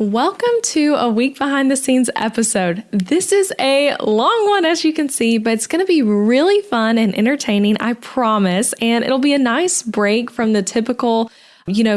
Welcome to a week behind the scenes episode. This is a long one, as you can see, but it's going to be really fun and entertaining, I promise. And it'll be a nice break from the typical,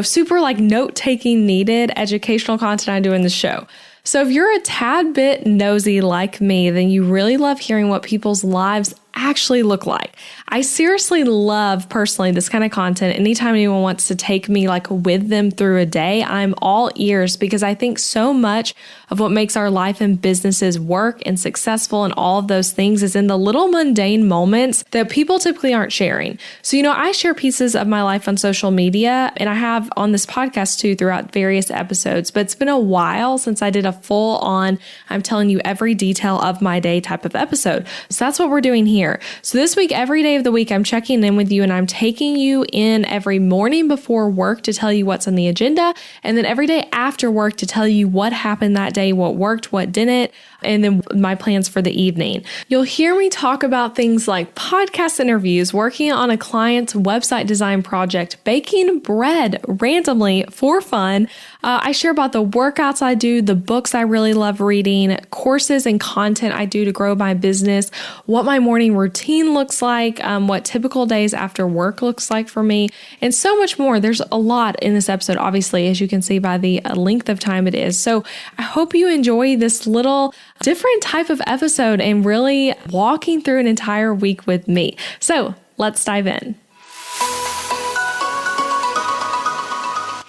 super note-taking needed educational content I do in the show. So if you're a tad bit nosy like me, then you really love hearing what people's lives actually look like. I seriously love personally this kind of content. Anytime anyone wants to take me with them through a day, I'm all ears because I think so much of what makes our life and businesses work and successful and all of those things is in the little mundane moments that people typically aren't sharing. So, I share pieces of my life on social media and I have on this podcast too throughout various episodes, but it's been a while since I did a full on, I'm telling you every detail of my day type of episode. So that's what we're doing here. So this week, every day of the week, I'm checking in with you and I'm taking you in every morning before work to tell you what's on the agenda. And then every day after work to tell you what happened that day, what worked, what didn't, and then my plans for the evening. You'll hear me talk about things like podcast interviews, working on a client's website design project, baking bread randomly for fun. I share about the workouts I do, the books I really love reading, courses and content I do to grow my business, what my morning routine looks like, what typical days after work looks like for me, and so much more. There's a lot in this episode, obviously, as you can see by the length of time it is. So I hope you enjoy this little different type of episode and really walking through an entire week with me. So let's dive in.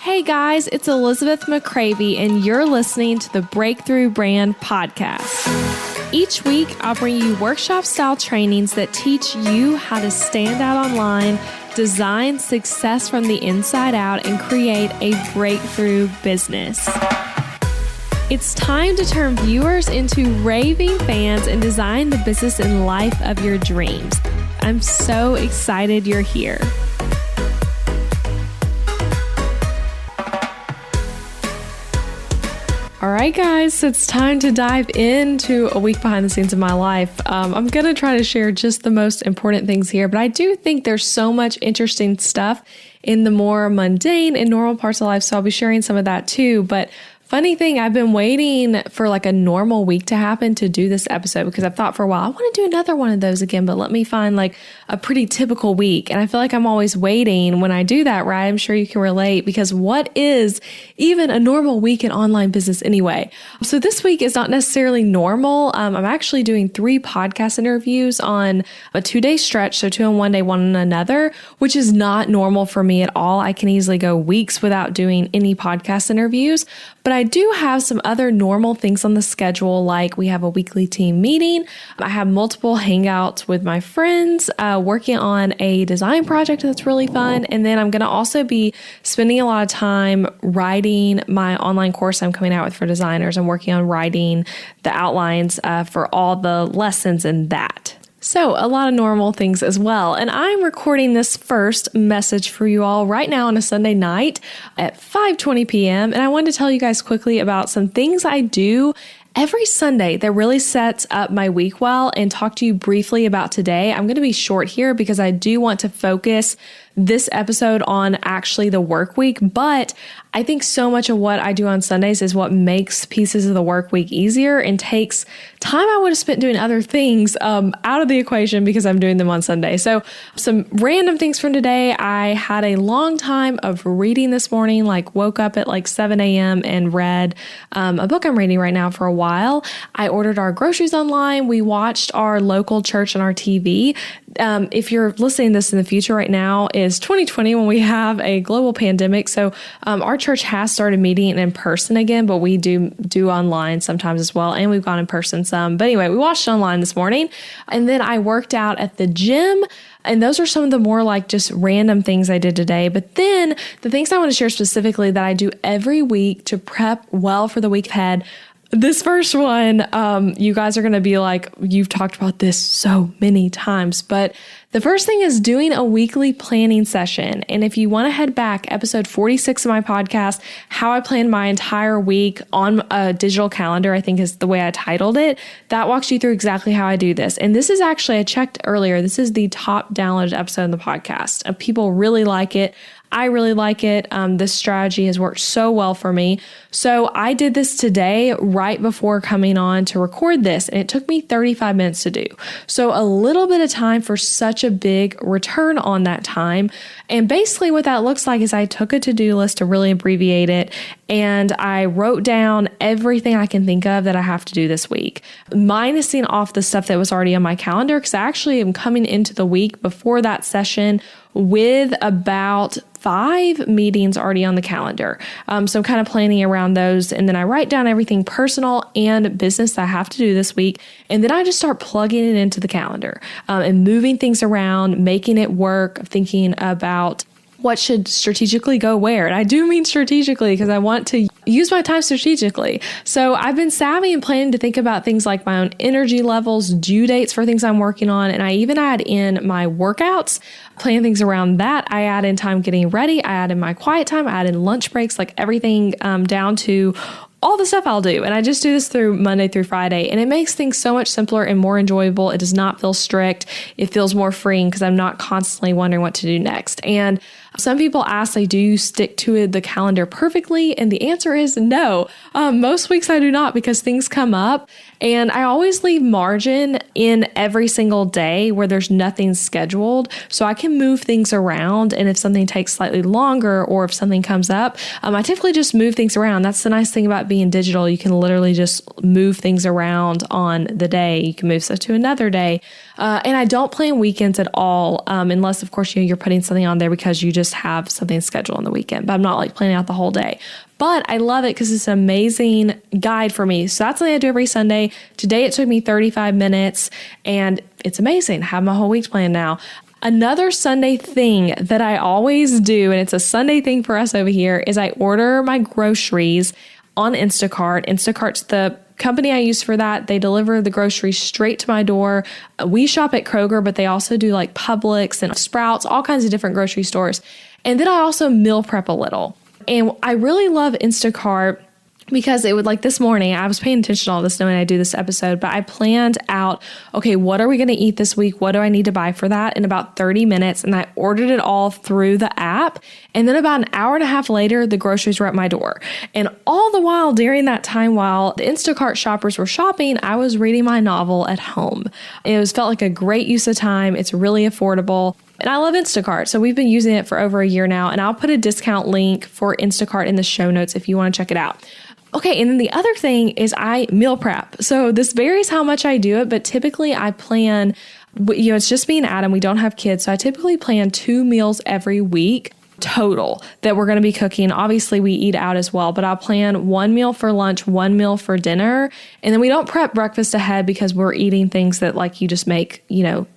Hey guys, it's Elizabeth McCravey and you're listening to the Breakthrough Brand Podcast. Each week, I'll bring you workshop-style trainings that teach you how to stand out online, design success from the inside out, and create a breakthrough business. It's time to turn viewers into raving fans and design the business and life of your dreams. I'm so excited you're here. All right, guys, so it's time to dive into a week behind the scenes of my life. I'm going to try to share just the most important things here, but I do think there's so much interesting stuff in the more mundane and normal parts of life, so I'll be sharing some of that too. But funny thing, I've been waiting for a normal week to happen to do this episode because I've thought for a while, I want to do another one of those again, but let me find a pretty typical week. And I feel like I'm always waiting when I do that, right? I'm sure you can relate because what is even a normal week in online business anyway? So this week is not necessarily normal. I'm actually doing 3 podcast interviews on a 2-day stretch. So 2 on one day, 1 on another, which is not normal for me at all. I can easily go weeks without doing any podcast interviews. But I do have some other normal things on the schedule, like we have a weekly team meeting. I have multiple hangouts with my friends, working on a design project that's really fun. And then I'm going to also be spending a lot of time writing my online course I'm coming out with for designers. I'm working on writing the outlines for all the lessons in that. So a lot of normal things as well. And I'm recording this first message for you all right now on a Sunday night at 5:20 p.m. And I wanted to tell you guys quickly about some things I do every Sunday that really sets up my week well and talk to you briefly about today. I'm going to be short here because I do want to focus this episode on actually the work week, but I think so much of what I do on Sundays is what makes pieces of the work week easier and takes time I would have spent doing other things out of the equation because I'm doing them on Sunday. So some random things from today. I had a long time of reading this morning, woke up at 7 a.m. and read a book I'm reading right now for a while. I ordered our groceries online. We watched our local church on our TV. If you're listening to this in the future right now is 2020 when we have a global pandemic. So our church has started meeting in person again, but we do online sometimes as well. And we've gone in person some. But anyway, we watched online this morning. And then I worked out at the gym. And those are some of the more just random things I did today. But then the things I want to share specifically that I do every week to prep well for the week ahead. This first one, you guys are going to be like, you've talked about this so many times, but the first thing is doing a weekly planning session. And if you want to head back, episode 46 of my podcast, how I plan my entire week on a digital calendar, I think is the way I titled it. That walks you through exactly how I do this. And this is actually, I checked earlier, this is the top downloaded episode of the podcast. People really like it. I really like it. This strategy has worked so well for me. So I did this today right before coming on to record this, and it took me 35 minutes to do. So a little bit of time for such a big return on that time. And basically what that looks like is I took a to-do list to really abbreviate it, and I wrote down everything I can think of that I have to do this week, minusing off the stuff that was already on my calendar, because I actually am coming into the week before that session with about 5 meetings already on the calendar. So I'm kind of planning around those. And then I write down everything personal and business that I have to do this week. And then I just start plugging it into the calendar and moving things around, making it work, thinking about what should strategically go where. And I do mean strategically because I want to use my time strategically. So I've been savvy and planning to think about things like my own energy levels, due dates for things I'm working on. And I even add in my workouts, plan things around that. I add in time getting ready. I add in my quiet time. I add in lunch breaks, like everything down to all the stuff I'll do. And I just do this through Monday through Friday. And it makes things so much simpler and more enjoyable. It does not feel strict. It feels more freeing because I'm not constantly wondering what to do next. And some people ask, like, do you stick to the calendar perfectly? And the answer is no. Most weeks I do not, because things come up. And I always leave margin in every single day where there's nothing scheduled, so I can move things around. And if something takes slightly longer or if something comes up, I typically just move things around. That's the nice thing about being digital. You can literally just move things around on the day. You can move stuff to another day. And I don't plan weekends at all, unless, of course, you're putting something on there because you just have something scheduled on the weekend. But I'm not like planning out the whole day. But I love it because it's an amazing guide for me. So that's something I do every Sunday. Today it took me 35 minutes, and it's amazing. I have my whole week planned now. Another Sunday thing that I always do, and it's a Sunday thing for us over here, is I order my groceries on Instacart. Instacart's the company I use for that. They deliver the groceries straight to my door. We shop at Kroger, but they also do like Publix and Sprouts, all kinds of different grocery stores. And then I also meal prep a little. And I really love Instacart because it would, like this morning, I was paying attention to all this knowing I do this episode, but I planned out, okay, what are we going to eat this week? What do I need to buy for that in about 30 minutes? And I ordered it all through the app. And then about an hour and a half later, the groceries were at my door. And all the while during that time, while the Instacart shoppers were shopping, I was reading my novel at home. It felt like a great use of time. It's really affordable. And I love Instacart. So we've been using it for over a year now. And I'll put a discount link for Instacart in the show notes if you want to check it out. Okay, and then the other thing is I meal prep. So this varies how much I do it, but typically I plan, it's just me and Adam. We don't have kids. So I typically plan 2 meals every week total that we're going to be cooking. Obviously, we eat out as well, but I'll plan 1 meal for lunch, 1 meal for dinner. And then we don't prep breakfast ahead because we're eating things that like you just make,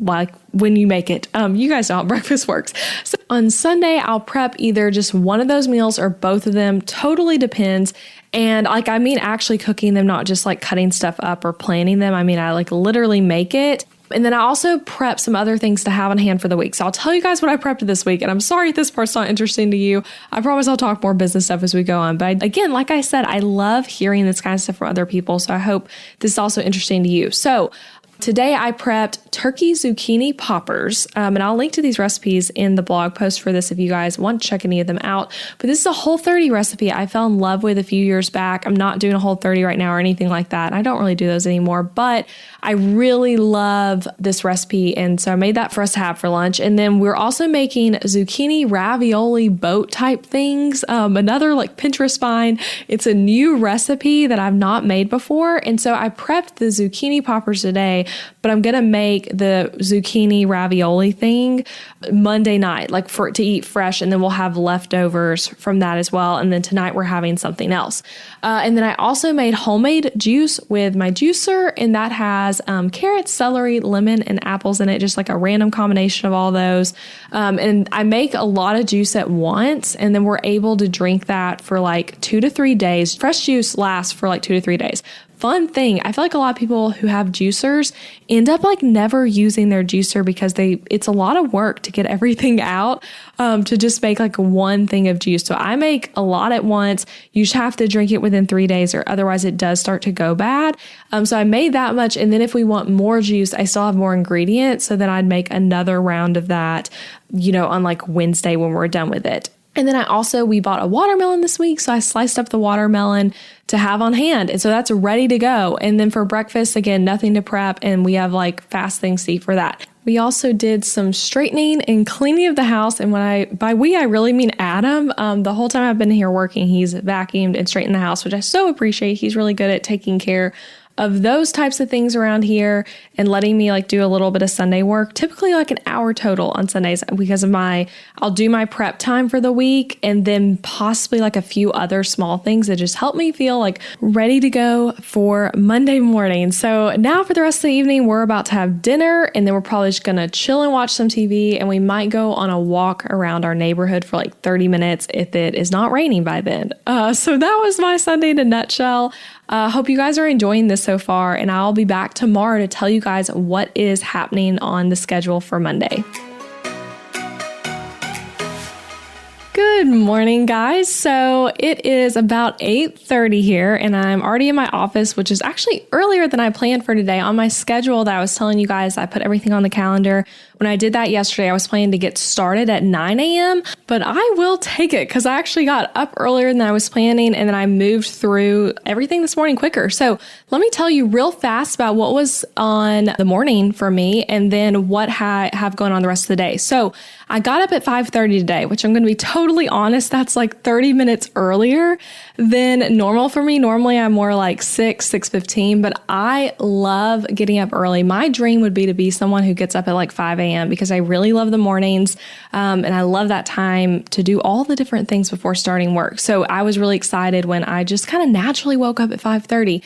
like when you make it. You guys know how breakfast works. So on Sunday, I'll prep either just one of those meals or both of them. Totally depends. And I mean actually cooking them, not just like cutting stuff up or planning them. I mean, I like literally make it. And then I also prep some other things to have on hand for the week. So I'll tell you guys what I prepped this week. And I'm sorry if this part's not interesting to you. I promise I'll talk more business stuff as we go on. But again, like I said, I love hearing this kind of stuff from other people. So I hope this is also interesting to you. So today I prepped turkey zucchini poppers, and I'll link to these recipes in the blog post for this if you guys want to check any of them out. But this is a Whole30 recipe I fell in love with a few years back. I'm not doing a Whole30 right now or anything like that. I don't really do those anymore, but I really love this recipe, and so I made that for us to have for lunch. And then we're also making zucchini ravioli boat type things, another like Pinterest find. It's a new recipe that I've not made before, and so I prepped the zucchini poppers today, but I'm going to make the zucchini ravioli thing Monday night, like for it to eat fresh, and then we'll have leftovers from that as well. And then tonight we're having something else. And then I also made homemade juice with my juicer, and that has carrots, celery, lemon, and apples in it, just like a random combination of all those. And I make a lot of juice at once, and then we're able to drink that for like 2 to 3 days. Fresh juice lasts for like 2 to 3 days. Fun thing, I feel like a lot of people who have juicers end up like never using their juicer because it's a lot of work to get everything out to just make like one thing of juice. So I make a lot at once. You just have to drink it within 3 days or otherwise it does start to go bad. So I made that much. And then if we want more juice, I still have more ingredients. So then I'd make another round of that, on like Wednesday when we're done with it. And then we bought a watermelon this week. So I sliced up the watermelon to have on hand. And so that's ready to go. And then for breakfast, again, nothing to prep. And we have like fast things to eat for that. We also did some straightening and cleaning of the house. And by we, I really mean Adam. The whole time I've been here working, he's vacuumed and straightened the house, which I so appreciate. He's really good at taking care of those types of things around here and letting me like do a little bit of Sunday work, typically like an hour total on Sundays because of I'll do my prep time for the week and then possibly like a few other small things that just help me feel like ready to go for Monday morning. So now for the rest of the evening, we're about to have dinner and then we're probably just going to chill and watch some TV, and we might go on a walk around our neighborhood for like 30 minutes if it is not raining by then. So that was my Sunday in a nutshell. Hope you guys are enjoying this so far, and I'll be back tomorrow to tell you guys what is happening on the schedule for Monday. Good morning, guys. So it is about 8:30 here, and I'm already in my office, which is actually earlier than I planned for today. On my schedule that I was telling you guys, I put everything on the calendar. When I did that yesterday, I was planning to get started at 9 a.m., but I will take it because I actually got up earlier than I was planning, and then I moved through everything this morning quicker. So let me tell you real fast about what was on the morning for me and then what I have going on the rest of the day. So I got up at 5:30 today, which I'm going to be totally honest, that's like 30 minutes earlier than normal for me. Normally I'm more like 6:15, but I love getting up early. My dream would be to be someone who gets up at like 5 a.m. because I really love the mornings. And I love that time to do all the different things before starting work. So I was really excited when I just kind of naturally woke up at 5:30.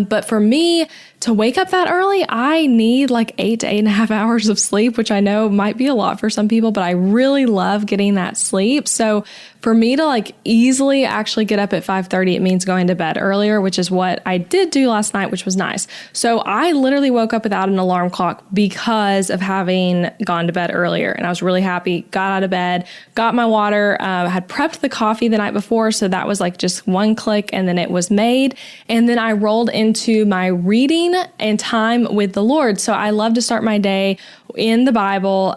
But for me, to wake up that early, I need like 8 to 8.5 hours of sleep, which I know might be a lot for some people, but I really love getting that sleep. So for me to like easily actually get up at 5:30, it means going to bed earlier, which is what I did do last night, which was nice. So I literally woke up without an alarm clock because of having gone to bed earlier. And I was really happy, got out of bed, got my water, had prepped the coffee the night before. So that was like just one click and then it was made. And then I rolled into my reading and time with the Lord. So I love to start my day in the Bible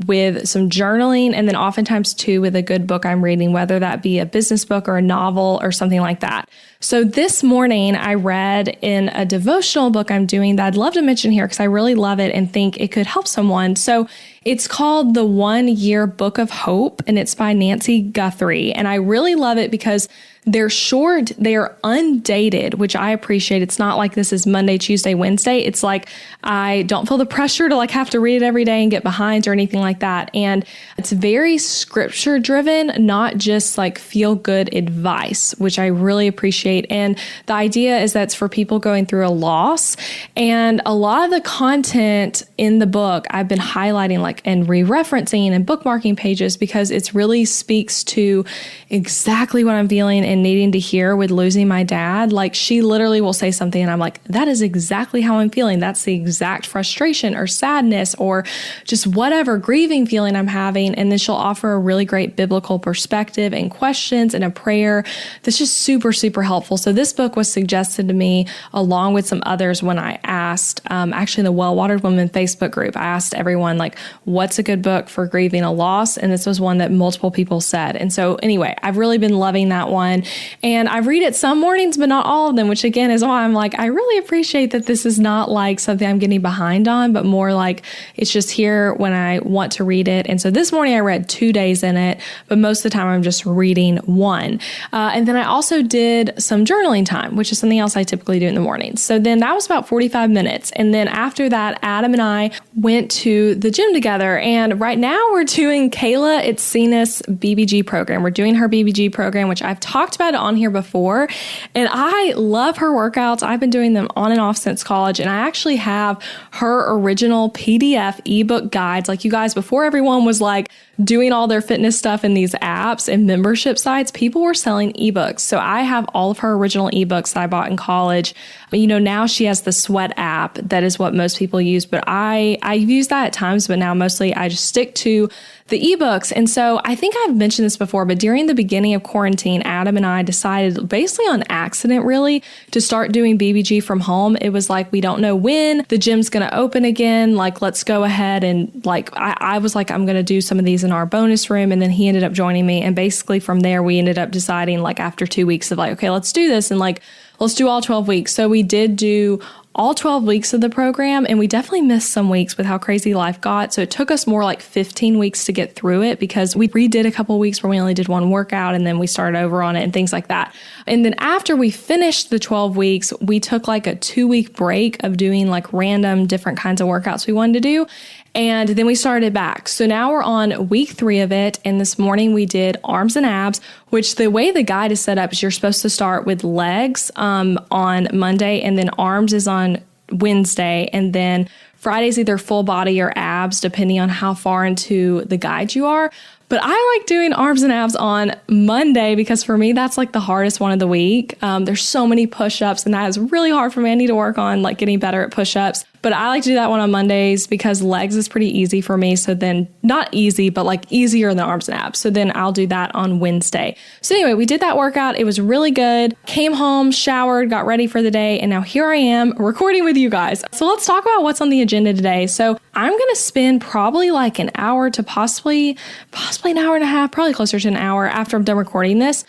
with some journaling, and then oftentimes too with a good book I'm reading, whether that be a business book or a novel or something like that. So this morning I read in a devotional book I'm doing that I'd love to mention here because I really love it and think it could help someone. So it's called The 1 Year Book of Hope, and it's by Nancy Guthrie. And I really love it because they're short, they're undated, which I appreciate. It's not like this is Monday, Tuesday, Wednesday. It's like I don't feel the pressure to like have to read it every day and get behind or anything like that. And it's very scripture driven, not just like feel good advice, which I really appreciate. And the idea is that it's for people going through a loss. And a lot of the content in the book I've been highlighting like and re-referencing and bookmarking pages because it really speaks to exactly what I'm feeling and needing to hear with losing my dad. Like she literally will say something and I'm like, that is exactly how I'm feeling. That's the exact frustration or sadness or just whatever grieving feeling I'm having. And then she'll offer a really great biblical perspective and questions and a prayer that's just super, super helpful. So this book was suggested to me along with some others when I asked, actually in the Well-Watered Women Facebook group, I asked everyone like, what's a good book for grieving a loss? And this was one that multiple people said. And so anyway, I've really been loving that one. And I read it some mornings, but not all of them, which again is why I'm like, I really appreciate that this is not like something I'm getting behind on, but more like it's just here when I want to read it. And so this morning I read 2 days in it, but most of the time I'm just reading one. And then I also did some journaling time, which is something else I typically do in the mornings. So then that was about 45 minutes. And then after that, Adam and I went to the gym together. And right now we're doing Kayla Itzina's BBG program. We're doing her BBG program, which I've talked about it on here before. And I love her workouts. I've been doing them on and off since college. And I actually have her original PDF ebook guides. Like you guys, before everyone was like doing all their fitness stuff in these apps and membership sites, people were selling ebooks. So I have all of her original ebooks that I bought in college. But you know, now she has the Sweat app. That is what most people use. But I've used that at times, but now mostly I just stick to the ebooks. And so I think I've mentioned this before, but during the beginning of quarantine, Adam and I decided basically on accident, really, to start doing BBG from home. It was like, we don't know when the gym's going to open again. Like, let's go ahead. And like, I was like, I'm going to do some of these in our bonus room. And then he ended up joining me. And basically from there, we ended up deciding like after 2 weeks of like, okay, let's do this. And like, let's do all 12 weeks. So we did do all 12 weeks of the program, and we definitely missed some weeks with how crazy life got. So it took us more like 15 weeks to get through it because we redid a couple of weeks where we only did one workout and then we started over on it and things like that. And then after we finished the 12 weeks, we took like a 2-week break of doing like random different kinds of workouts we wanted to do. And then we started back. So now we're on week 3 of it. And this morning we did arms and abs, which the way the guide is set up is you're supposed to start with legs on Monday, and then arms is on Wednesday. And then Friday's either full body or abs, depending on how far into the guide you are. But I like doing arms and abs on Monday because for me, that's like the hardest one of the week. There's so many push-ups and that is really hard for me. I need to work on like getting better at push-ups. But I like to do that one on Mondays because legs is pretty easy for me. So then not easy, but like easier than arms and abs. So then I'll do that on Wednesday. So anyway, we did that workout. It was really good. Came home, showered, got ready for the day. And now here I am recording with you guys. So let's talk about what's on the agenda today. So I'm going to spend probably like an hour to possibly an hour and a half, probably closer to an hour after I'm done recording this,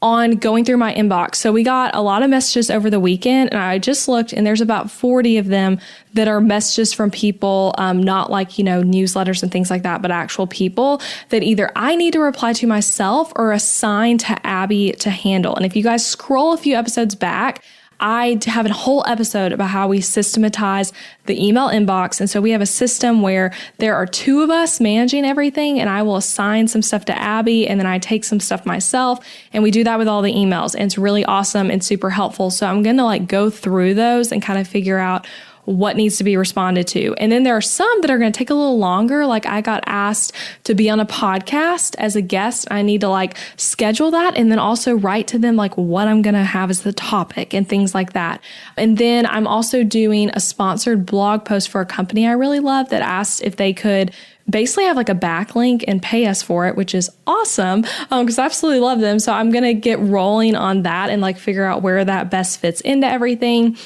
on going through my inbox. So we got a lot of messages over the weekend, and I just looked, and there's about 40 of them that are messages from people, not like, newsletters and things like that, but actual people that either I need to reply to myself or assign to Abby to handle. And if you guys scroll a few episodes back, I have a whole episode about how we systematize the email inbox. And so we have a system where there are 2 of us managing everything, and I will assign some stuff to Abby, and then I take some stuff myself, and we do that with all the emails. And it's really awesome and super helpful. So I'm going to like go through those and kind of figure out what needs to be responded to. And then there are some that are going to take a little longer. Like I got asked to be on a podcast as a guest. I need to like schedule that and then also write to them like what I'm going to have as the topic and things like that. And then I'm also doing a sponsored blog post for a company I really love that asked if they could basically have like a backlink and pay us for it, which is awesome because I absolutely love them. So I'm going to get rolling on that and like figure out where that best fits into everything.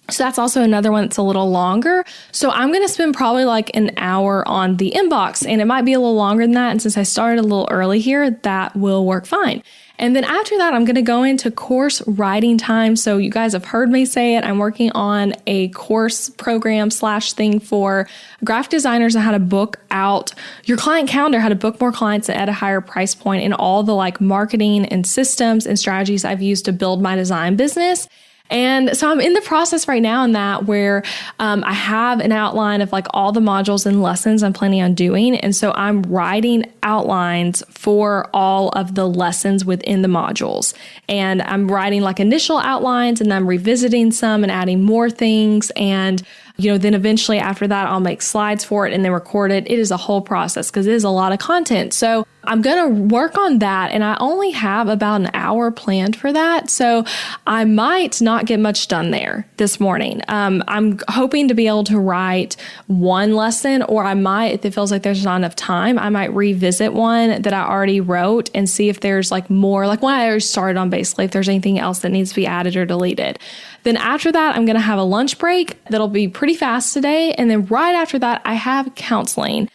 So that's also another one that's a little longer. So I'm going to spend probably like an hour on the inbox, and it might be a little longer than that. And since I started a little early here, that will work fine. And then after that, I'm going to go into course writing time. So you guys have heard me say it. I'm working on a course program / thing for graphic designers on how to book out your client calendar, how to book more clients at a higher price point, and all the like marketing and systems and strategies I've used to build my design business. And so I'm in the process right now in that where I have an outline of like all the modules and lessons I'm planning on doing. And so I'm writing outlines for all of the lessons within the modules. And I'm writing like initial outlines, and I'm revisiting some and adding more things. And then eventually after that, I'll make slides for it and then record it. It is a whole process because it is a lot of content. So I'm going to work on that. And I only have about an hour planned for that. So I might not get much done there this morning. I'm hoping to be able to write one lesson, or I might, if it feels like there's not enough time, I might revisit one that I already wrote and see if there's like more, like one I already started on basically, if there's anything else that needs to be added or deleted. Then after that, I'm going to have a lunch break that'll be pretty fast today. And then right after that, I have counseling.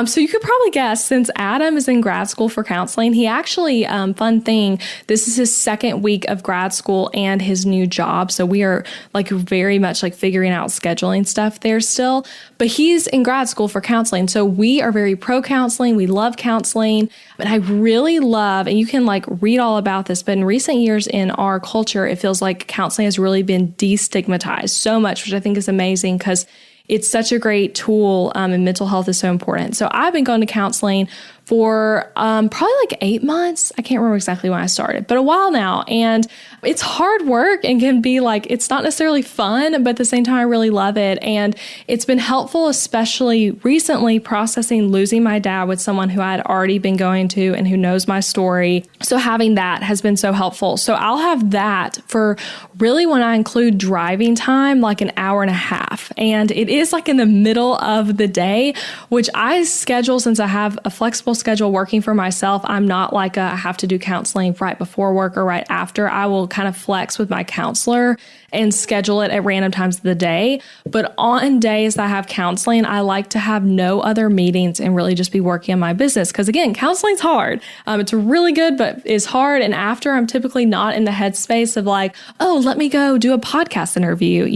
So you could probably guess, since Adam is in grad school for counseling, he actually, fun thing, this is his 2nd week of grad school and his new job. So we are like very much like figuring out scheduling stuff there still, but he's in grad school for counseling. So we are very pro counseling. We love counseling, and I really love, and you can like read all about this, but in recent years in our culture, it feels like counseling has really been destigmatized so much, which I think is amazing because it's such a great tool, and mental health is so important. So I've been going to counseling for probably like 8 months. I can't remember exactly when I started, but a while now. And it's hard work and can be like, it's not necessarily fun, but at the same time, I really love it. And it's been helpful, especially recently processing losing my dad with someone who I had already been going to and who knows my story. So having that has been so helpful. So I'll have that for really when I include driving time, like an hour and a half. And it is like in the middle of the day, which I schedule since I have a flexible schedule working for myself. I'm not like I have to do counseling right before work or right after. I will kind of flex with my counselor and schedule it at random times of the day. But on days that I have counseling, I like to have no other meetings and really just be working on my business. Because again, counseling's hard. It's really good, but it's hard. And after, I'm typically not in the headspace of like, oh, let me go do a podcast interview.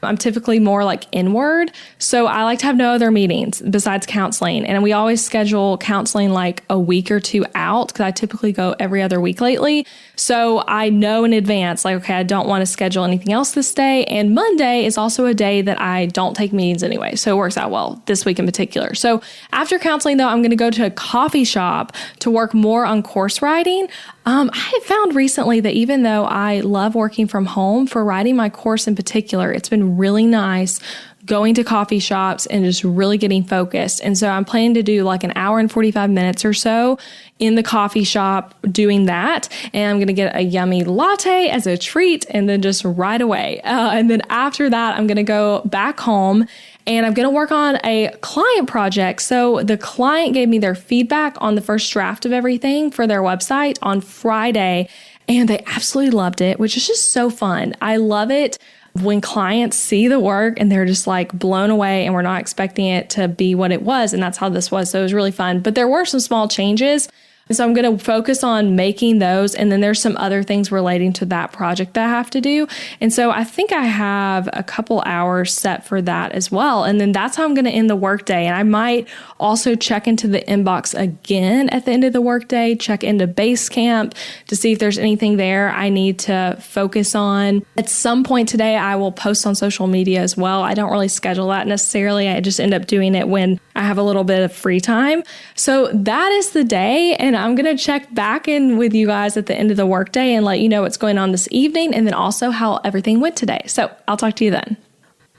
I'm typically more like inward. So I like to have no other meetings besides counseling. And we always schedule counseling like a week or two out because I typically go every other week lately. So I know in advance, like, okay, I don't want to schedule anything else this day. And Monday is also a day that I don't take meetings anyway. So it works out well this week in particular. So after counseling though, I'm going to go to a coffee shop to work more on course writing. I have found recently that even though I love working from home for writing my course in particular, it's been really nice going to coffee shops and just really getting focused. And so I'm planning to do like an hour and 45 minutes or so in the coffee shop doing that. And I'm going to get a yummy latte as a treat and then just right away. And then after that, I'm going to go back home and I'm going to work on a client project. So the client gave me their feedback on the first draft of everything for their website on Friday, and they absolutely loved it, which is just so fun. I love it when clients see the work and they're just like blown away and we're not expecting it to be what it was. And that's how this was. So it was really fun. But there were some small changes. So I'm going to focus on making those. And then there's some other things relating to that project that I have to do. And so I think I have a couple hours set for that as well. And then that's how I'm going to end the workday. And I might also check into the inbox again at the end of the workday, check into Basecamp to see if there's anything there I need to focus on. At some point today, I will post on social media as well. I don't really schedule that necessarily. I just end up doing it when I have a little bit of free time. So that is the day. And I'm going to check back in with you guys at the end of the workday and let you know what's going on this evening and then also how everything went today. So I'll talk to you then.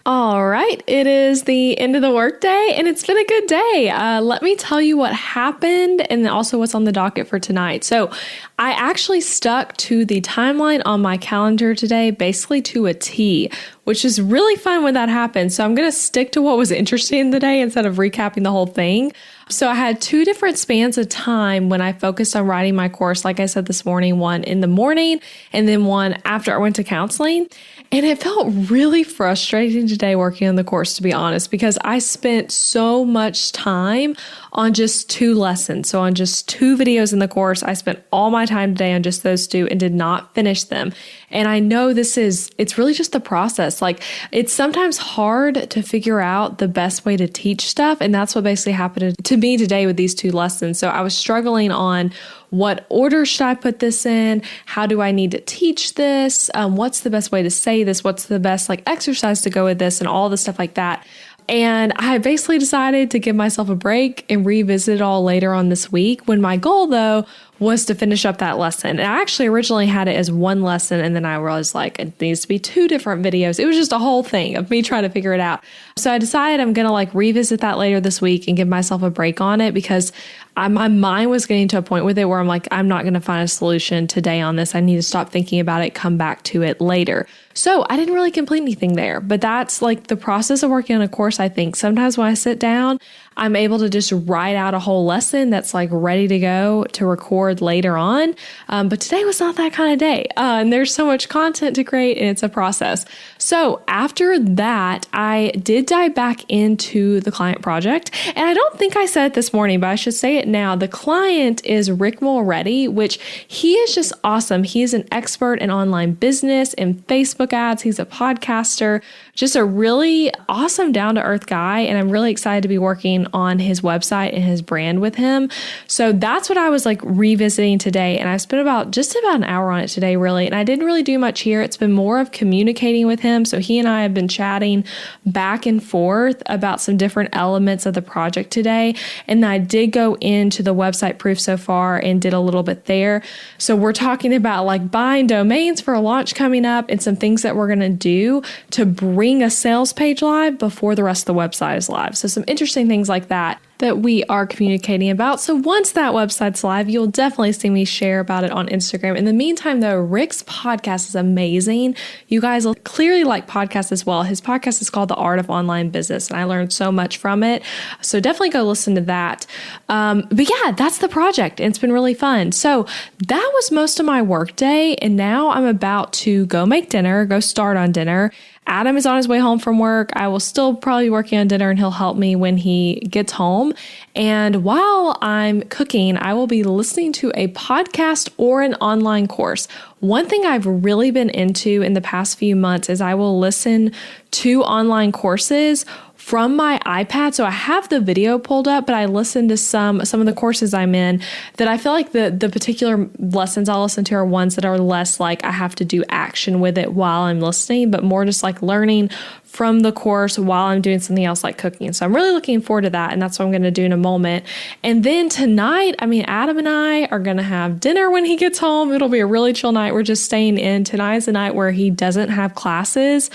All right, it is the end of the workday and it's been a good day. Let me tell you what happened and also what's on the docket for tonight. So I actually stuck to the timeline on my calendar today, basically to a T, which is really fun when that happens. So I'm going to stick to what was interesting in the day instead of recapping the whole thing. So I had two different spans of time when I focused on writing my course. Like I said this morning, one in the morning and then one after I went to counseling. And it felt really frustrating today working on the course, to be honest, because I spent so much time on just two lessons. So on just two videos in the course, I spent all my time today on just those two and did not finish them. And I know it's really just the process. Like it's sometimes hard to figure out the best way to teach stuff. And that's what basically happened to me today with these two lessons. So I was struggling on what order should I put this in? How do I need to teach this? What's the best way to say this? What's the best exercise to go with this and all the stuff like that? And I basically decided to give myself a break and revisit it all later on this week when my goal though was to finish up that lesson. And I actually originally had it as one lesson and then I realized it needs to be two different videos. It was just a whole thing of me trying to figure it out. So I decided I'm going to revisit that later this week and give myself a break on it because my mind was getting to a point with it where I'm not going to find a solution today on this. I need to stop thinking about it, come back to it later. So I didn't really complete anything there, but that's the process of working on a course. I think sometimes when I sit down, I'm able to just write out a whole lesson that's ready to go to record later on. But today was not that kind of day. And there's so much content to create and it's a process. So after that, I did dive back into the client project. And I don't think I said it this morning, but I should say it now. The client is Rick Mulready, which he is just awesome. He is an expert in online business and Facebook ads. He's a podcaster, just a really awesome down-to-earth guy. And I'm really excited to be working on his website and his brand with him. So that's what I was revisiting today. And I spent just about an hour on it today, really. And I didn't really do much here. It's been more of communicating with him. So he and I have been chatting back and forth about some different elements of the project today. And I did go into the website proof so far and did a little bit there. So we're talking about like buying domains for a launch coming up and some things that we're going to do to bring a sales page live before the rest of the website is live. So some interesting things like that we are communicating about. So once that website's live, you'll definitely see me share about it on Instagram. In the meantime, though, Rick's podcast is amazing. You guys will clearly like podcasts as well. His podcast is called The Art of Online Business, and I learned so much from it. So definitely go listen to that. But yeah, that's the project. It's been really fun. So that was most of my work day. And now I'm about to go make dinner, go start on dinner. Adam is on his way home from work. I will still probably be working on dinner and he'll help me when he gets home. And while I'm cooking, I will be listening to a podcast or an online course. One thing I've really been into in the past few months is I will listen to online courses from my iPad. So I have the video pulled up, but I listen to some of the courses I'm in that I feel like the particular lessons I'll listen to are ones that are less like I have to do action with it while I'm listening, but more just like learning from the course while I'm doing something else like cooking. So I'm really looking forward to that. And that's what I'm going to do in a moment. And then tonight, Adam and I are going to have dinner when he gets home. It'll be a really chill night. We're just staying in. Tonight's the night where he doesn't have classes.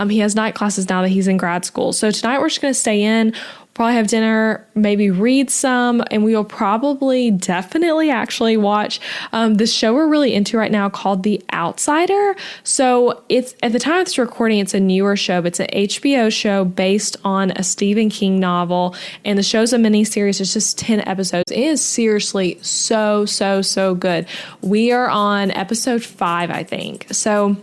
He has night classes now that he's in grad school. So tonight we're just going to stay in, probably have dinner, maybe read some, and we will definitely actually watch this show we're really into right now called The Outsider. So it's, at the time of this recording, it's a newer show, but it's an HBO show based on a Stephen King novel, and the show's a mini-series. It's just 10 episodes. It is seriously so good. We are on episode 5, I think. So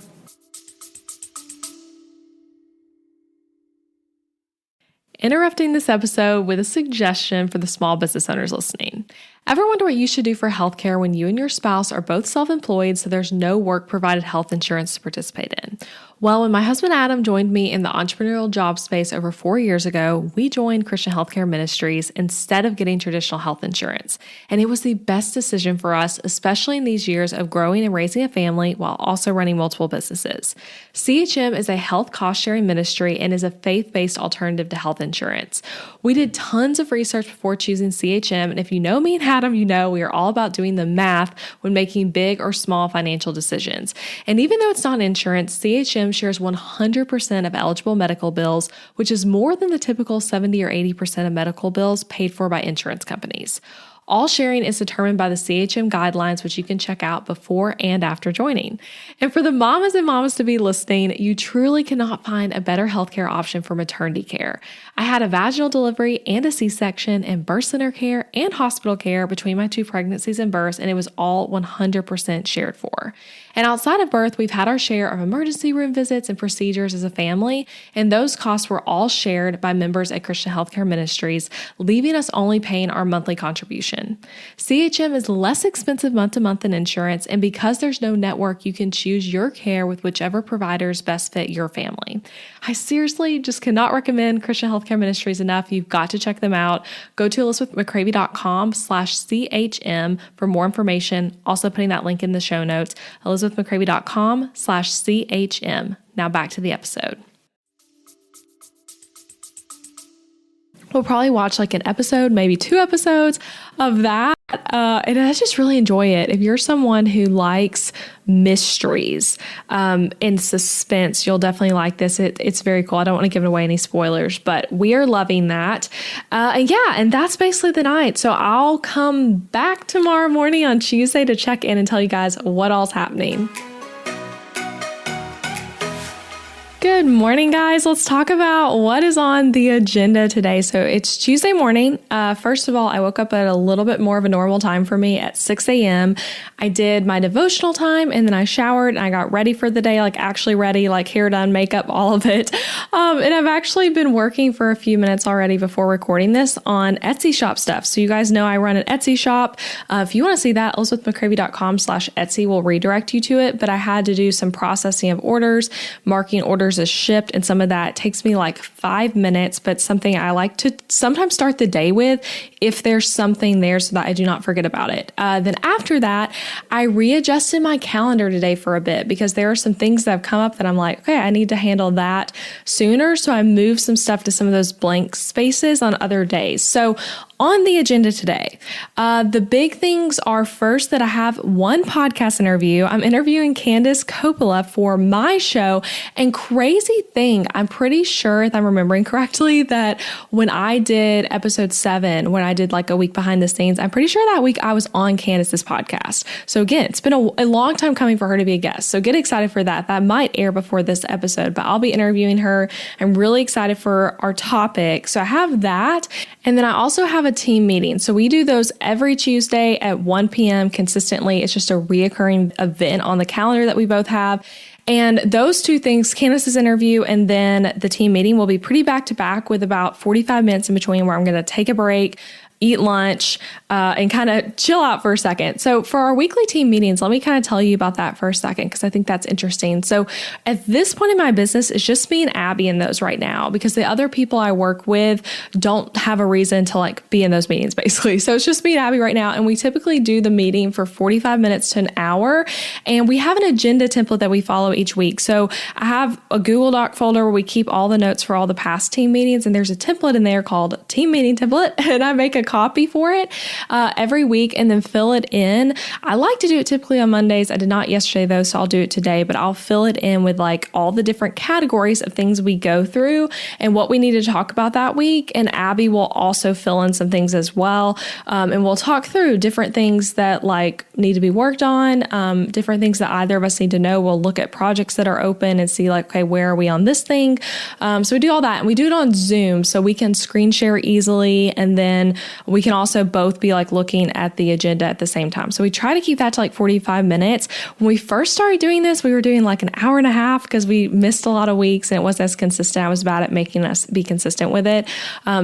interrupting this episode with a suggestion for the small business owners listening. Ever wonder what you should do for healthcare when you and your spouse are both self-employed, so there's no work-provided health insurance to participate in? Well, when my husband Adam joined me in the entrepreneurial job space over 4 years ago, we joined Christian Healthcare Ministries instead of getting traditional health insurance. And it was the best decision for us, especially in these years of growing and raising a family while also running multiple businesses. CHM is a health cost-sharing ministry and is a faith-based alternative to health insurance. We did tons of research before choosing CHM, and if you know me and Adam, you know we are all about doing the math when making big or small financial decisions. And even though it's not insurance, CHM shares 100% of eligible medical bills, which is more than the typical 70 or 80% of medical bills paid for by insurance companies. All sharing is determined by the CHM guidelines, which you can check out before and after joining. And for the mamas and mamas to be listening, you truly cannot find a better healthcare option for maternity care. I had a vaginal delivery and a C-section and birth center care and hospital care between my 2 pregnancies and births, and it was all 100% shared for. And outside of birth, we've had our share of emergency room visits and procedures as a family, and those costs were all shared by members at Christian Healthcare Ministries, leaving us only paying our monthly contribution. CHM is less expensive month to month than insurance, and because there's no network, you can choose your care with whichever providers best fit your family. I seriously just cannot recommend Christian Healthcare Ministries enough. You've got to check them out. Go to elizabethmccravey.com/CHM for more information. Also putting that link in the show notes, elizabethmccravey.com/CHM. Now back to the episode. We'll probably watch like an episode, maybe 2 episodes of that. And I just really enjoy it. If you're someone who likes mysteries and suspense, you'll definitely like this. It's very cool. I don't want to give away any spoilers, but we are loving that. And that's basically the night. So I'll come back tomorrow morning on Tuesday to check in and tell you guys what all's happening. Good morning, guys. Let's talk about what is on the agenda today. So it's Tuesday morning. First of all, I woke up at a little bit more of a normal time for me at 6 a.m. I did my devotional time and then I showered and I got ready for the day, like actually ready, like hair done, makeup, all of it. And I've actually been working for a few minutes already before recording this on Etsy shop stuff. So you guys know I run an Etsy shop. If you want to see that, elizabethmccravey.com/Etsy will redirect you to it. But I had to do some processing of orders, marking orders as shipped, and some of that takes me like 5 minutes, but something I like to sometimes start the day with if there's something there so that I do not forget about it. Then after that, I readjusted my calendar today for a bit because there are some things that have come up that I'm like, okay, I need to handle that sooner. So I moved some stuff to some of those blank spaces on other days. So On the agenda today, the big things are first that I have one podcast interview. I'm interviewing Candace Coppola for my show. And crazy thing, I'm pretty sure, if I'm remembering correctly, that when I did episode 7, when I did like a week behind the scenes, I'm pretty sure that week I was on Candace's podcast. So again, it's been a long time coming for her to be a guest. So get excited for that. That might air before this episode, but I'll be interviewing her. I'm really excited for our topic. So I have that. And then I also have a team meeting. So we do those every Tuesday at 1 p.m. consistently. It's just a reoccurring event on the calendar that we both have. And those two things, Candace's interview and then the team meeting, will be pretty back to back with about 45 minutes in between where I'm going to take a break, eat lunch, and kind of chill out for a second. So for our weekly team meetings, let me kind of tell you about that for a second, because I think that's interesting. So at this point in my business, it's just me and Abby in those right now, because the other people I work with don't have a reason to like be in those meetings, basically. So it's just me and Abby right now. And we typically do the meeting for 45 minutes to an hour. And we have an agenda template that we follow each week. So I have a Google Doc folder where we keep all the notes for all the past team meetings. And there's a template in there called Team Meeting Template. And I make a copy for it every week and then fill it in. I like to do it typically on Mondays. I did not yesterday though, so I'll do it today, but I'll fill it in with like all the different categories of things we go through and what we need to talk about that week. And Abby will also fill in some things as well. And we'll talk through different things that like need to be worked on, different things that either of us need to know. We'll look at projects that are open and see like, okay, where are we on this thing? So we do all that and we do it on Zoom so we can screen share easily. And then we can also both be like looking at the agenda at the same time. So we try to keep that to like 45 minutes. When we first started doing this, we were doing like an hour and a half because we missed a lot of weeks and it wasn't as consistent. I was bad at making us be consistent with it.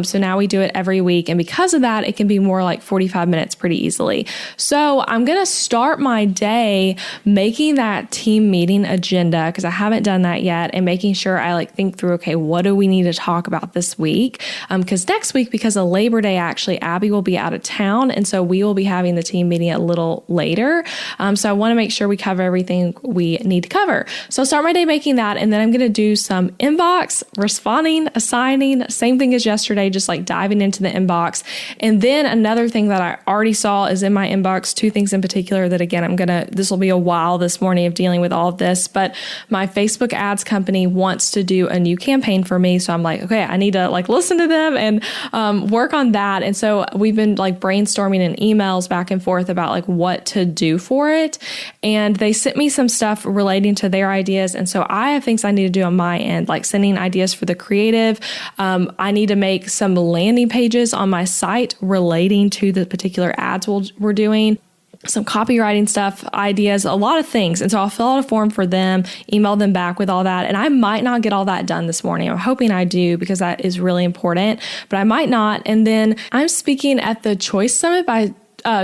So now we do it every week. And because of that, it can be more like 45 minutes pretty easily. So I'm going to start my day making that team meeting agenda because I haven't done that yet, and making sure I like think through, okay, what do we need to talk about this week? Because next week, because of Labor Day, actually, Abby will be out of town. And so we will be having the team meeting a little later. So I want to make sure we cover everything we need to cover. So I'll start my day making that. And then I'm going to do some inbox, responding, assigning, same thing as yesterday, just like diving into the inbox. And then another thing that I already saw is in my inbox, two things in particular that again, this will be a while this morning of dealing with all of this, but my Facebook ads company wants to do a new campaign for me. So I'm like, okay, I need to like listen to them and work on that. And so we've been like brainstorming in emails back and forth about like what to do for it. And they sent me some stuff relating to their ideas. And so I have things I need to do on my end, like sending ideas for the creative. I need to make some landing pages on my site relating to the particular ads we're doing. Some copywriting stuff, ideas, a lot of things. And so I'll fill out a form for them, email them back with all that. And I might not get all that done this morning. I'm hoping I do because that is really important, but I might not. And then I'm speaking at the Choice Summit by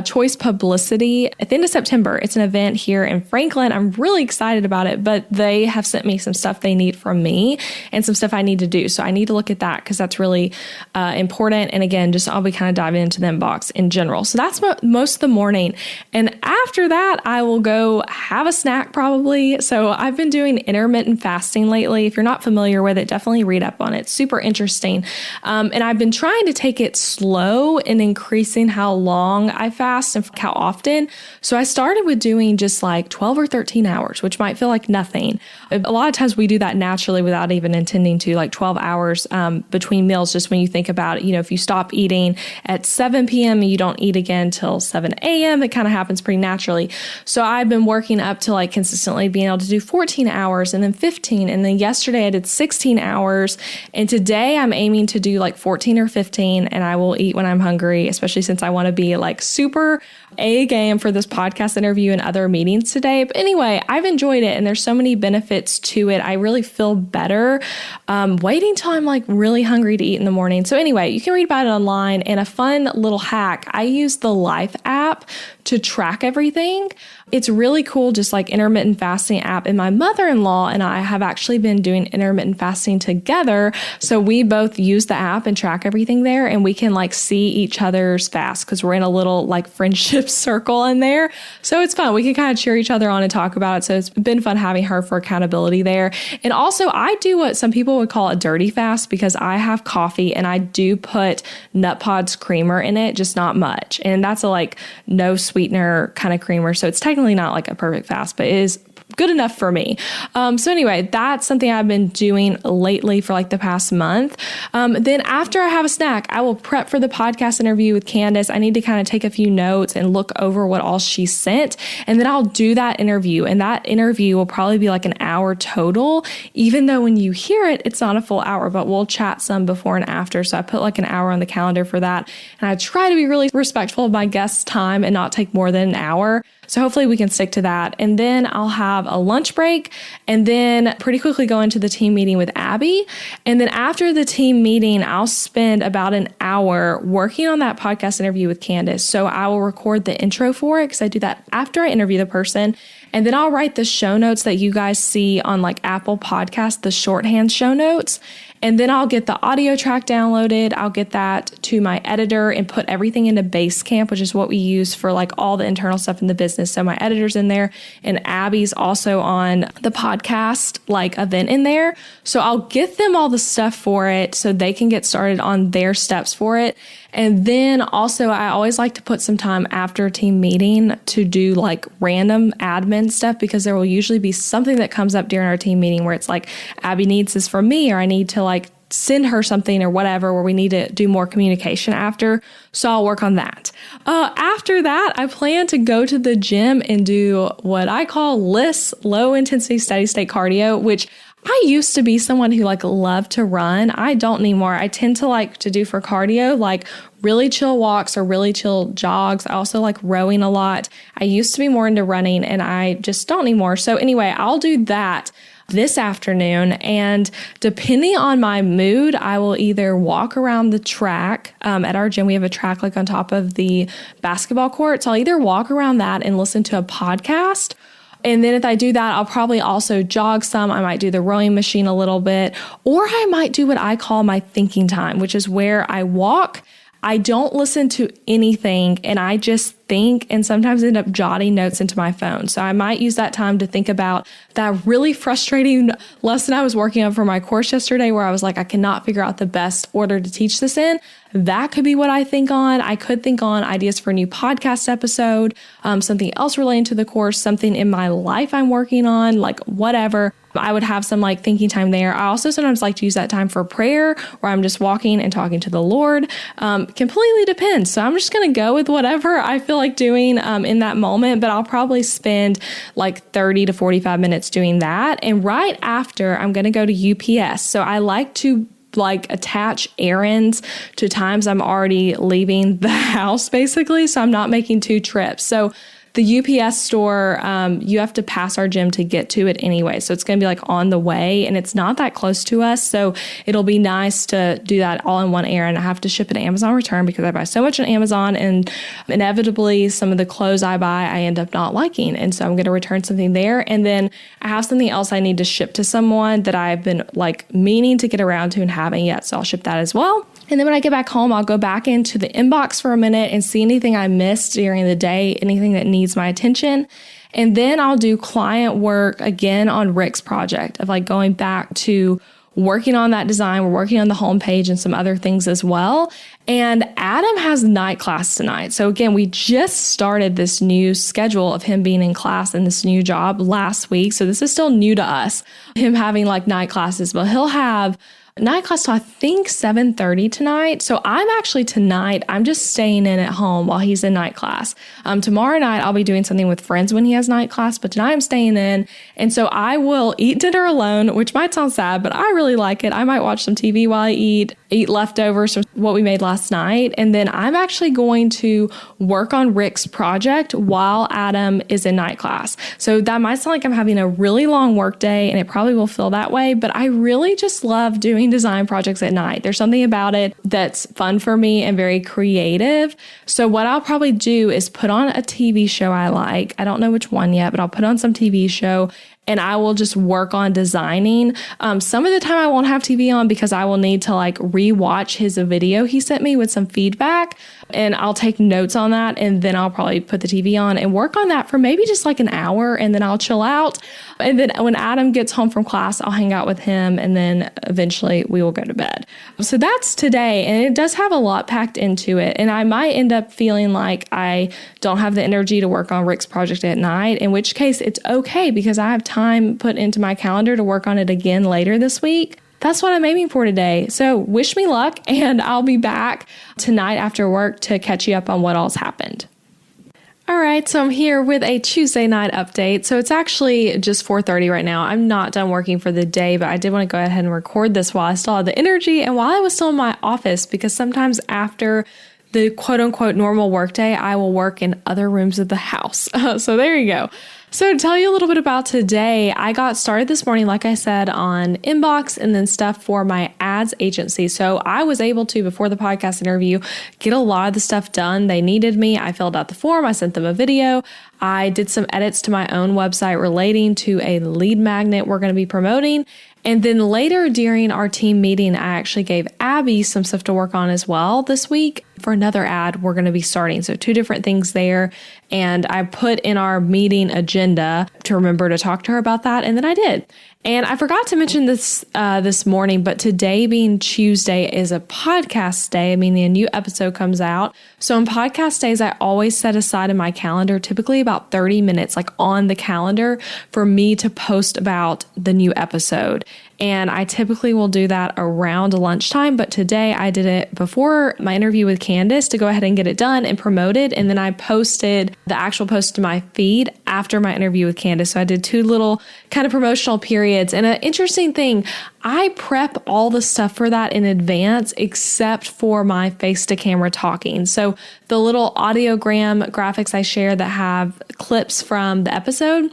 Choice Publicity at the end of September. It's an event here in Franklin. I'm really excited about it, but they have sent me some stuff they need from me and some stuff I need to do. So I need to look at that because that's really important. And again, just I'll be kind of diving into the inbox in general. So that's most of the morning. And after that, I will go have a snack probably. So I've been doing intermittent fasting lately. If you're not familiar with it, definitely read up on it. It's super interesting. And I've been trying to take it slow and increasing how long I fast and how often. So I started with doing just like 12 or 13 hours, which might feel like nothing. A lot of times we do that naturally without even intending to, like 12 hours between meals. Just when you think about it, if you stop eating at 7 p.m. and you don't eat again till 7 a.m., it kind of happens pretty naturally. So I've been working up to like consistently being able to do 14 hours and then 15. And then yesterday I did 16 hours. And today I'm aiming to do like 14 or 15. And I will eat when I'm hungry, especially since I want to be like super A game for this podcast interview and other meetings today. But anyway, I've enjoyed it and there's so many benefits to it. I really feel better waiting till I'm like really hungry to eat in the morning. So anyway, you can read about it online. And a fun little hack, I use the Life app to track everything. It's really cool, just like intermittent fasting app. And my mother-in-law and I have actually been doing intermittent fasting together. So we both use the app and track everything there, and we can like see each other's fast because we're in a little little like friendship circle in there. So it's fun. We can kind of cheer each other on and talk about it. So it's been fun having her for accountability there. And also I do what some people would call a dirty fast, because I have coffee and I do put Nut Pods creamer in it, just not much. And that's a like no sweetener kind of creamer. So it's technically not like a perfect fast, but it is good enough for me. So anyway, that's something I've been doing lately for like the past month. Then after I have a snack, I will prep for the podcast interview with Candace. I need to kind of take a few notes and look over what all she sent. And then I'll do that interview. And that interview will probably be like an hour total, even though when you hear it, it's not a full hour, but we'll chat some before and after. So I put like an hour on the calendar for that. And I try to be really respectful of my guests' time and not take more than an hour. So hopefully we can stick to that. And then I'll have a lunch break and then pretty quickly go into the team meeting with Abby. And then after the team meeting, I'll spend about an hour working on that podcast interview with Candace. So I will record the intro for it because I do that after I interview the person. And then I'll write the show notes that you guys see on like Apple Podcasts, the shorthand show notes. And then I'll get the audio track downloaded. I'll get that to my editor and put everything into Basecamp, which is what we use for like all the internal stuff in the business. So my editor's in there and Abby's also on the podcast like event in there. So I'll get them all the stuff for it so they can get started on their steps for it. And then also I always like to put some time after a team meeting to do like random admin stuff, because there will usually be something that comes up during our team meeting where it's like, Abby needs this from me, or I need to like send her something or whatever, where we need to do more communication after. So I'll work on that. After that, I plan to go to the gym and do what I call LISS, low intensity steady state cardio, which I used to be someone who like loved to run. I don't anymore. I tend to like to do for cardio, like really chill walks or really chill jogs. I also like rowing a lot. I used to be more into running and I just don't anymore. So anyway, I'll do that this afternoon. And depending on my mood, I will either walk around the track. At our gym, we have a track like on top of the basketball court. So I'll either walk around that and listen to a podcast. And then if I do that, I'll probably also jog some. I might do the rowing machine a little bit, or I might do what I call my thinking time, which is where I walk. I don't listen to anything and I just think, and sometimes end up jotting notes into my phone. So I might use that time to think about that really frustrating lesson I was working on for my course yesterday, where I was like, I cannot figure out the best order to teach this in. That could be what I think on. I could think on ideas for a new podcast episode, something else relating to the course, something in my life I'm working on, like whatever. I would have some like thinking time there. I also sometimes like to use that time for prayer, where I'm just walking and talking to the Lord. Completely depends. So I'm just going to go with whatever I feel like doing in that moment, but I'll probably spend like 30 to 45 minutes doing that. And right after, I'm going to go to UPS. So I like to like attach errands to times I'm already leaving the house, basically. So I'm not making 2 trips. So the UPS store, you have to pass our gym to get to it anyway. So it's going to be like on the way and it's not that close to us. So it'll be nice to do that all in one errand. I have to ship an Amazon return because I buy so much on Amazon, and inevitably some of the clothes I buy, I end up not liking. And so I'm going to return something there. And then I have something else I need to ship to someone that I've been like meaning to get around to and haven't yet. So I'll ship that as well. And then when I get back home, I'll go back into the inbox for a minute and see anything I missed during the day, anything that needs my attention. And then I'll do client work again on Rick's project of like going back to working on that design. We're working on the homepage and some other things as well. And Adam has night class tonight. So again, we just started this new schedule of him being in class in this new job last week. So this is still new to us, him having like night classes, but he'll have night class till I think 7:30 tonight. So I'm just staying in at home while he's in night class. Tomorrow night I'll be doing something with friends when he has night class, but tonight I'm staying in. And so I will eat dinner alone, which might sound sad, but I really like it. I might watch some TV while I eat leftovers from what we made last night. And then I'm actually going to work on Rick's project while Adam is in night class. So that might sound like I'm having a really long work day, and it probably will feel that way, but I really just love doing design projects at night. There's something about it that's fun for me and very creative. So what I'll probably do is put on a TV show I like. I don't know which one yet, but I'll put on some TV show and I will just work on designing. Some of the time I won't have TV on because I will need to like rewatch his video he sent me with some feedback. And I'll take notes on that. And then I'll probably put the TV on and work on that for maybe just like an hour. And then I'll chill out. And then when Adam gets home from class, I'll hang out with him. And then eventually we will go to bed. So that's today. And it does have a lot packed into it. And I might end up feeling like I don't have the energy to work on Rick's project at night, in which case it's okay because I have time put into my calendar to work on it again later this week. That's what I'm aiming for today. So wish me luck, and I'll be back tonight after work to catch you up on what all's happened. All right, so I'm here with a Tuesday night update. So it's actually just 4:30 right now. I'm not done working for the day, but I did want to go ahead and record this while I still had the energy and while I was still in my office, because sometimes after the quote unquote normal workday, I will work in other rooms of the house. So there you go. So to tell you a little bit about today, I got started this morning, like I said, on inbox and then stuff for my ads agency. So I was able to, before the podcast interview, get a lot of the stuff done. They needed me. I filled out the form. I sent them a video. I did some edits to my own website relating to a lead magnet we're going to be promoting. And then later during our team meeting, I actually gave Abby some stuff to work on as well this week for another ad we're going to be starting. So 2 different things there. And I put in our meeting agenda to remember to talk to her about that. And then I did. And I forgot to mention this this morning, but today being Tuesday is a podcast day. I mean, the new episode comes out. So on podcast days, I always set aside in my calendar, typically about 30 minutes, like on the calendar, for me to post about the new episode. And I typically will do that around lunchtime, but today I did it before my interview with Candace to go ahead and get it done and promote it. And then I posted the actual post to my feed after my interview with Candace. So I did 2 little kind of promotional periods. And an interesting thing, I prep all the stuff for that in advance, except for my face to camera talking. So the little audiogram graphics I share that have clips from the episode,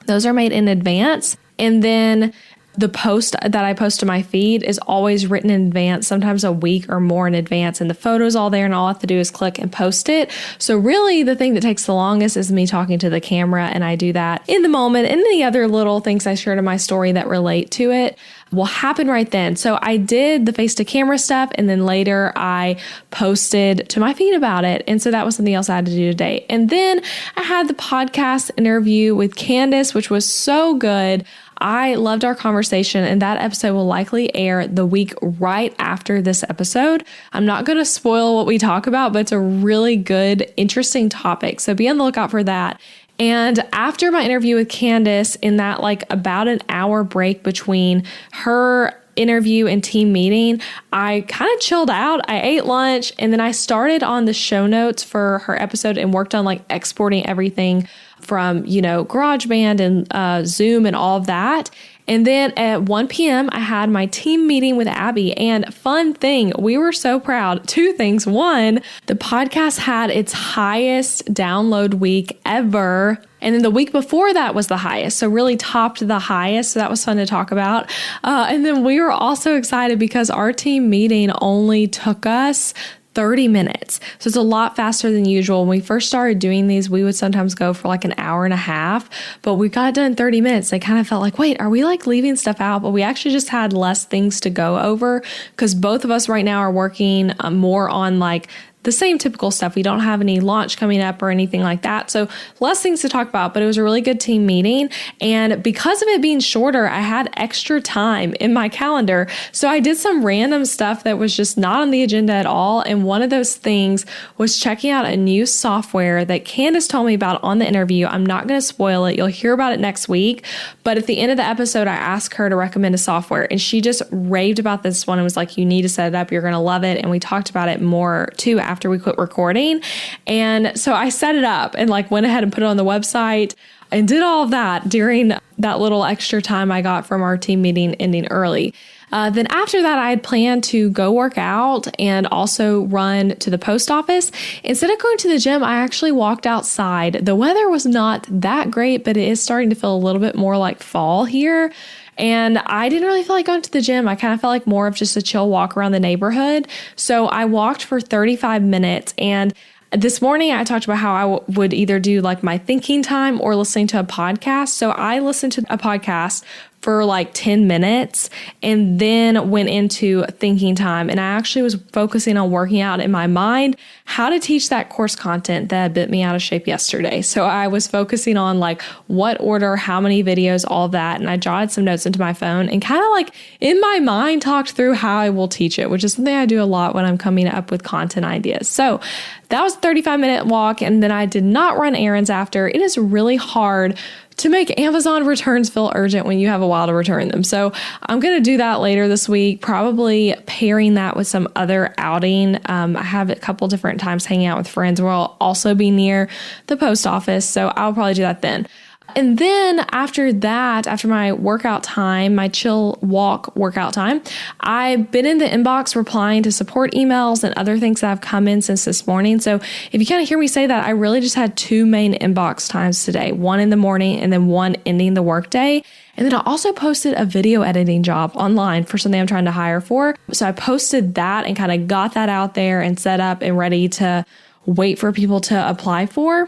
those are made in advance. And then the post that I post to my feed is always written in advance, sometimes a week or more in advance. And the photo's all there and all I have to do is click and post it. So really the thing that takes the longest is me talking to the camera. And I do that in the moment. And the other little things I shared in my story that relate to it will happen right then. So I did the face to camera stuff. And then later I posted to my feed about it. And so that was something else I had to do today. And then I had the podcast interview with Candace, which was so good. I loved our conversation, and that episode will likely air the week right after this episode. I'm not going to spoil what we talk about, but it's a really good, interesting topic. So be on the lookout for that. And after my interview with Candace, in that like about an hour break between her interview and team meeting, I kind of chilled out. I ate lunch, and then I started on the show notes for her episode and worked on like exporting everything from, GarageBand and Zoom and all of that. And then at 1 p.m., I had my team meeting with Abby. And fun thing, we were so proud. 2 things. 1, the podcast had its highest download week ever. And then the week before that was the highest. So really topped the highest. So that was fun to talk about. And then we were also excited because our team meeting only took us 30 minutes. So it's a lot faster than usual. When we first started doing these, we would sometimes go for like an hour and a half, but we got it done in 30 minutes. They kind of felt like, wait, are we like leaving stuff out? But we actually just had less things to go over because both of us right now are working more on like the same typical stuff. We don't have any launch coming up or anything like that. So less things to talk about, but it was a really good team meeting. And because of it being shorter, I had extra time in my calendar. So I did some random stuff that was just not on the agenda at all. And one of those things was checking out a new software that Candace told me about on the interview. I'm not going to spoil it. You'll hear about it next week. But at the end of the episode, I asked her to recommend a software, and she just raved about this one and was like, you need to set it up. You're going to love it. And we talked about it more too after we quit recording. And so I set it up and like went ahead and put it on the website and did all of that during that little extra time I got from our team meeting ending early. Then after that, I had planned to go work out and also run to the post office. Instead of going to the gym, I actually walked outside. The weather was not that great, but it is starting to feel a little bit more like fall here. And I didn't really feel like going to the gym. I kind of felt like more of just a chill walk around the neighborhood. So I walked for 35 minutes. And this morning I talked about how I would either do like my thinking time or listening to a podcast. So I listened to a podcast for like 10 minutes and then went into thinking time. And I actually was focusing on working out in my mind how to teach that course content that bit me out of shape yesterday. So I was focusing on like what order, how many videos, all that. And I jotted some notes into my phone and kind of like in my mind talked through how I will teach it, which is something I do a lot when I'm coming up with content ideas. So that was a 35-minute walk. And then I did not run errands after. It is really hard to make Amazon returns feel urgent when you have a while to return them. So I'm going to do that later this week, probably pairing that with some other outing. I have a couple different times hanging out with friends where I'll also be near the post office. So I'll probably do that then. And then after that, after my workout time, my chill walk workout time, I've been in the inbox replying to support emails and other things that have come in since this morning. So if you kind of hear me say that, I really just had 2 main inbox times today, one in the morning and then one ending the workday. And then I also posted a video editing job online for something I'm trying to hire for. So I posted that and kind of got that out there and set up and ready to wait for people to apply for.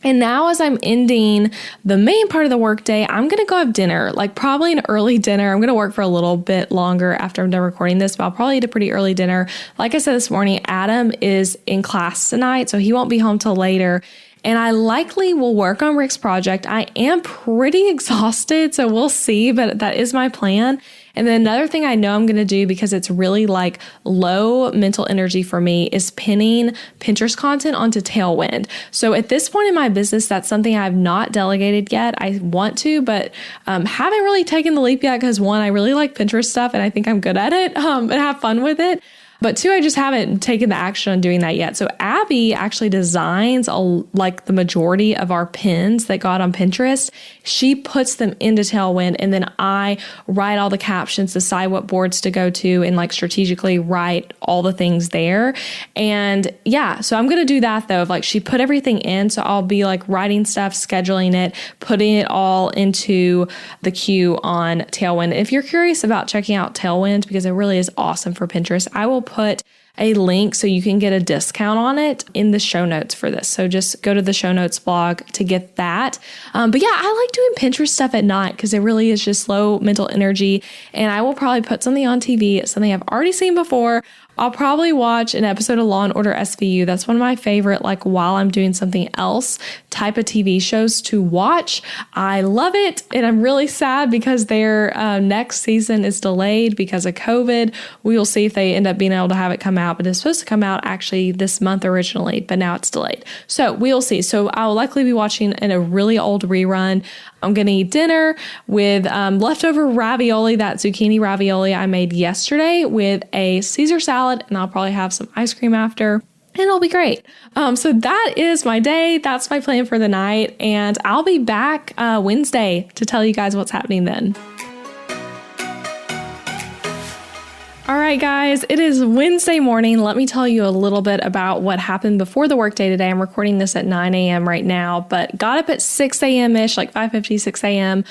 And now as I'm ending the main part of the workday, I'm going to go have dinner, like probably an early dinner. I'm going to work for a little bit longer after I'm done recording this, but I'll probably eat a pretty early dinner. Like I said this morning, Adam is in class tonight, so he won't be home till later. And I likely will work on Rick's project. I am pretty exhausted, so we'll see, but that is my plan. And then another thing I know I'm going to do, because it's really like low mental energy for me, is pinning Pinterest content onto Tailwind. So at this point in my business, that's something I've not delegated yet. I want to, but haven't really taken the leap yet because one, I really like Pinterest stuff and I think I'm good at it and have fun with it. But two, I just haven't taken the action on doing that yet. So Abby actually designs like the majority of our pins that got on Pinterest. She puts them into Tailwind, and then I write all the captions, decide what boards to go to, and like strategically write all the things there. And yeah, so I'm going to do that though. Like she put everything in. So I'll be like writing stuff, scheduling it, putting it all into the queue on Tailwind. If you're curious about checking out Tailwind, because it really is awesome for Pinterest, I will put a link so you can get a discount on it in the show notes for this. So just go to the show notes blog to get that. But yeah, I like doing Pinterest stuff at night because it really is just low mental energy. And I will probably put something on TV, something I've already seen before. I'll probably watch an episode of Law & Order SVU. That's one of my favorite, like while I'm doing something else, type of TV shows to watch. I love it. And I'm really sad because their next season is delayed because of COVID. We will see if they end up being able to have it come out, but it's supposed to come out actually this month originally, but now it's delayed. So we'll see. So I'll likely be watching in a really old rerun. I'm going to eat dinner with leftover ravioli, that zucchini ravioli I made yesterday, with a Caesar salad, and I'll probably have some ice cream after, and it'll be great. So that is my day. That's my plan for the night, and I'll be back Wednesday to tell you guys what's happening then. All right, guys, it is Wednesday morning. Let me tell you a little bit about what happened before the workday today. I'm recording this at 9 a.m. right now, but got up at 6 a.m.-ish, like 5:50, 6 a.m.,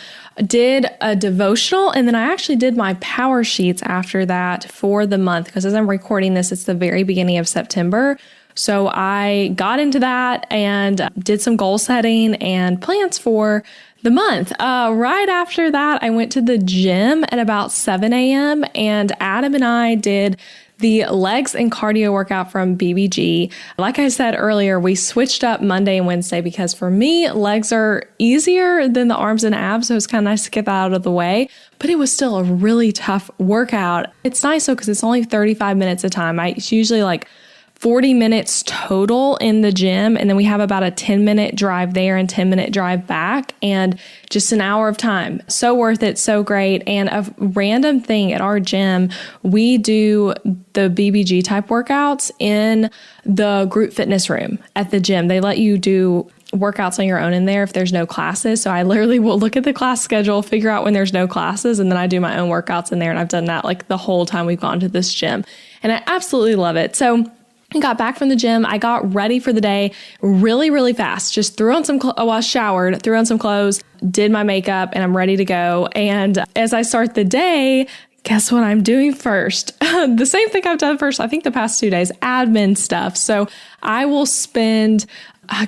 did a devotional, and then I actually did my power sheets after that for the month, because as I'm recording this, it's the very beginning of September. So I got into that and did some goal setting and plans for the month. Right after that, I went to the gym at about 7 a.m. and Adam and I did the legs and cardio workout from BBG. Like I said earlier, we switched up Monday and Wednesday because for me, legs are easier than the arms and abs. So it's kind of nice to get that out of the way, but it was still a really tough workout. It's nice though, because it's only 35 minutes a time. It's usually like 40 minutes total in the gym. And then we have about a 10-minute drive there and 10-minute drive back, and just an hour of time. So worth it. So great. And a random thing at our gym, we do the BBG type workouts in the group fitness room at the gym. They let you do workouts on your own in there if there's no classes. So I literally will look at the class schedule, figure out when there's no classes, and then I do my own workouts in there. And I've done that like the whole time we've gone to this gym. And I absolutely love it. So I got back from the gym. I got ready for the day really, really fast. Just threw on some showered, threw on some clothes, did my makeup, and I'm ready to go. And as I start the day, guess what I'm doing first? The same thing I've done first, I think the past 2 days, admin stuff. So I will spend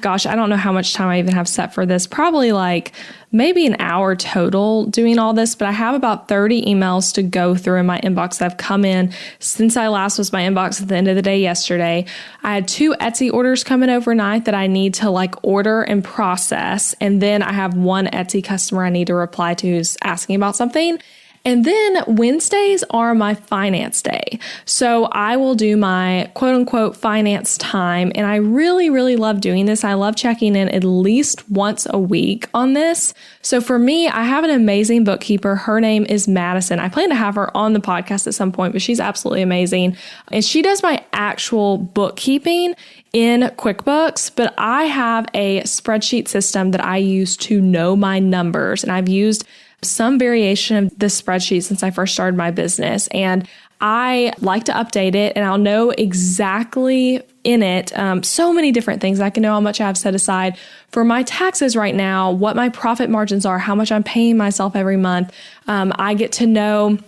gosh, I don't know how much time I even have set for this. Probably like maybe an hour total doing all this, but I have about 30 emails to go through in my inbox that have come in since I last was my inbox at the end of the day yesterday. I had 2 Etsy orders coming overnight that I need to like order and process. And then I have 1 Etsy customer I need to reply to who's asking about something. And then Wednesdays are my finance day. So I will do my quote unquote finance time. And I really, really love doing this. I love checking in at least once a week on this. So for me, I have an amazing bookkeeper. Her name is Madison. I plan to have her on the podcast at some point, but she's absolutely amazing. And she does my actual bookkeeping in QuickBooks, but I have a spreadsheet system that I use to know my numbers. And I've used some variation of this spreadsheet since I first started my business. And I like to update it, and I'll know exactly in it so many different things. I can know how much I have set aside for my taxes right now, what my profit margins are, how much I'm paying myself every month. I get to know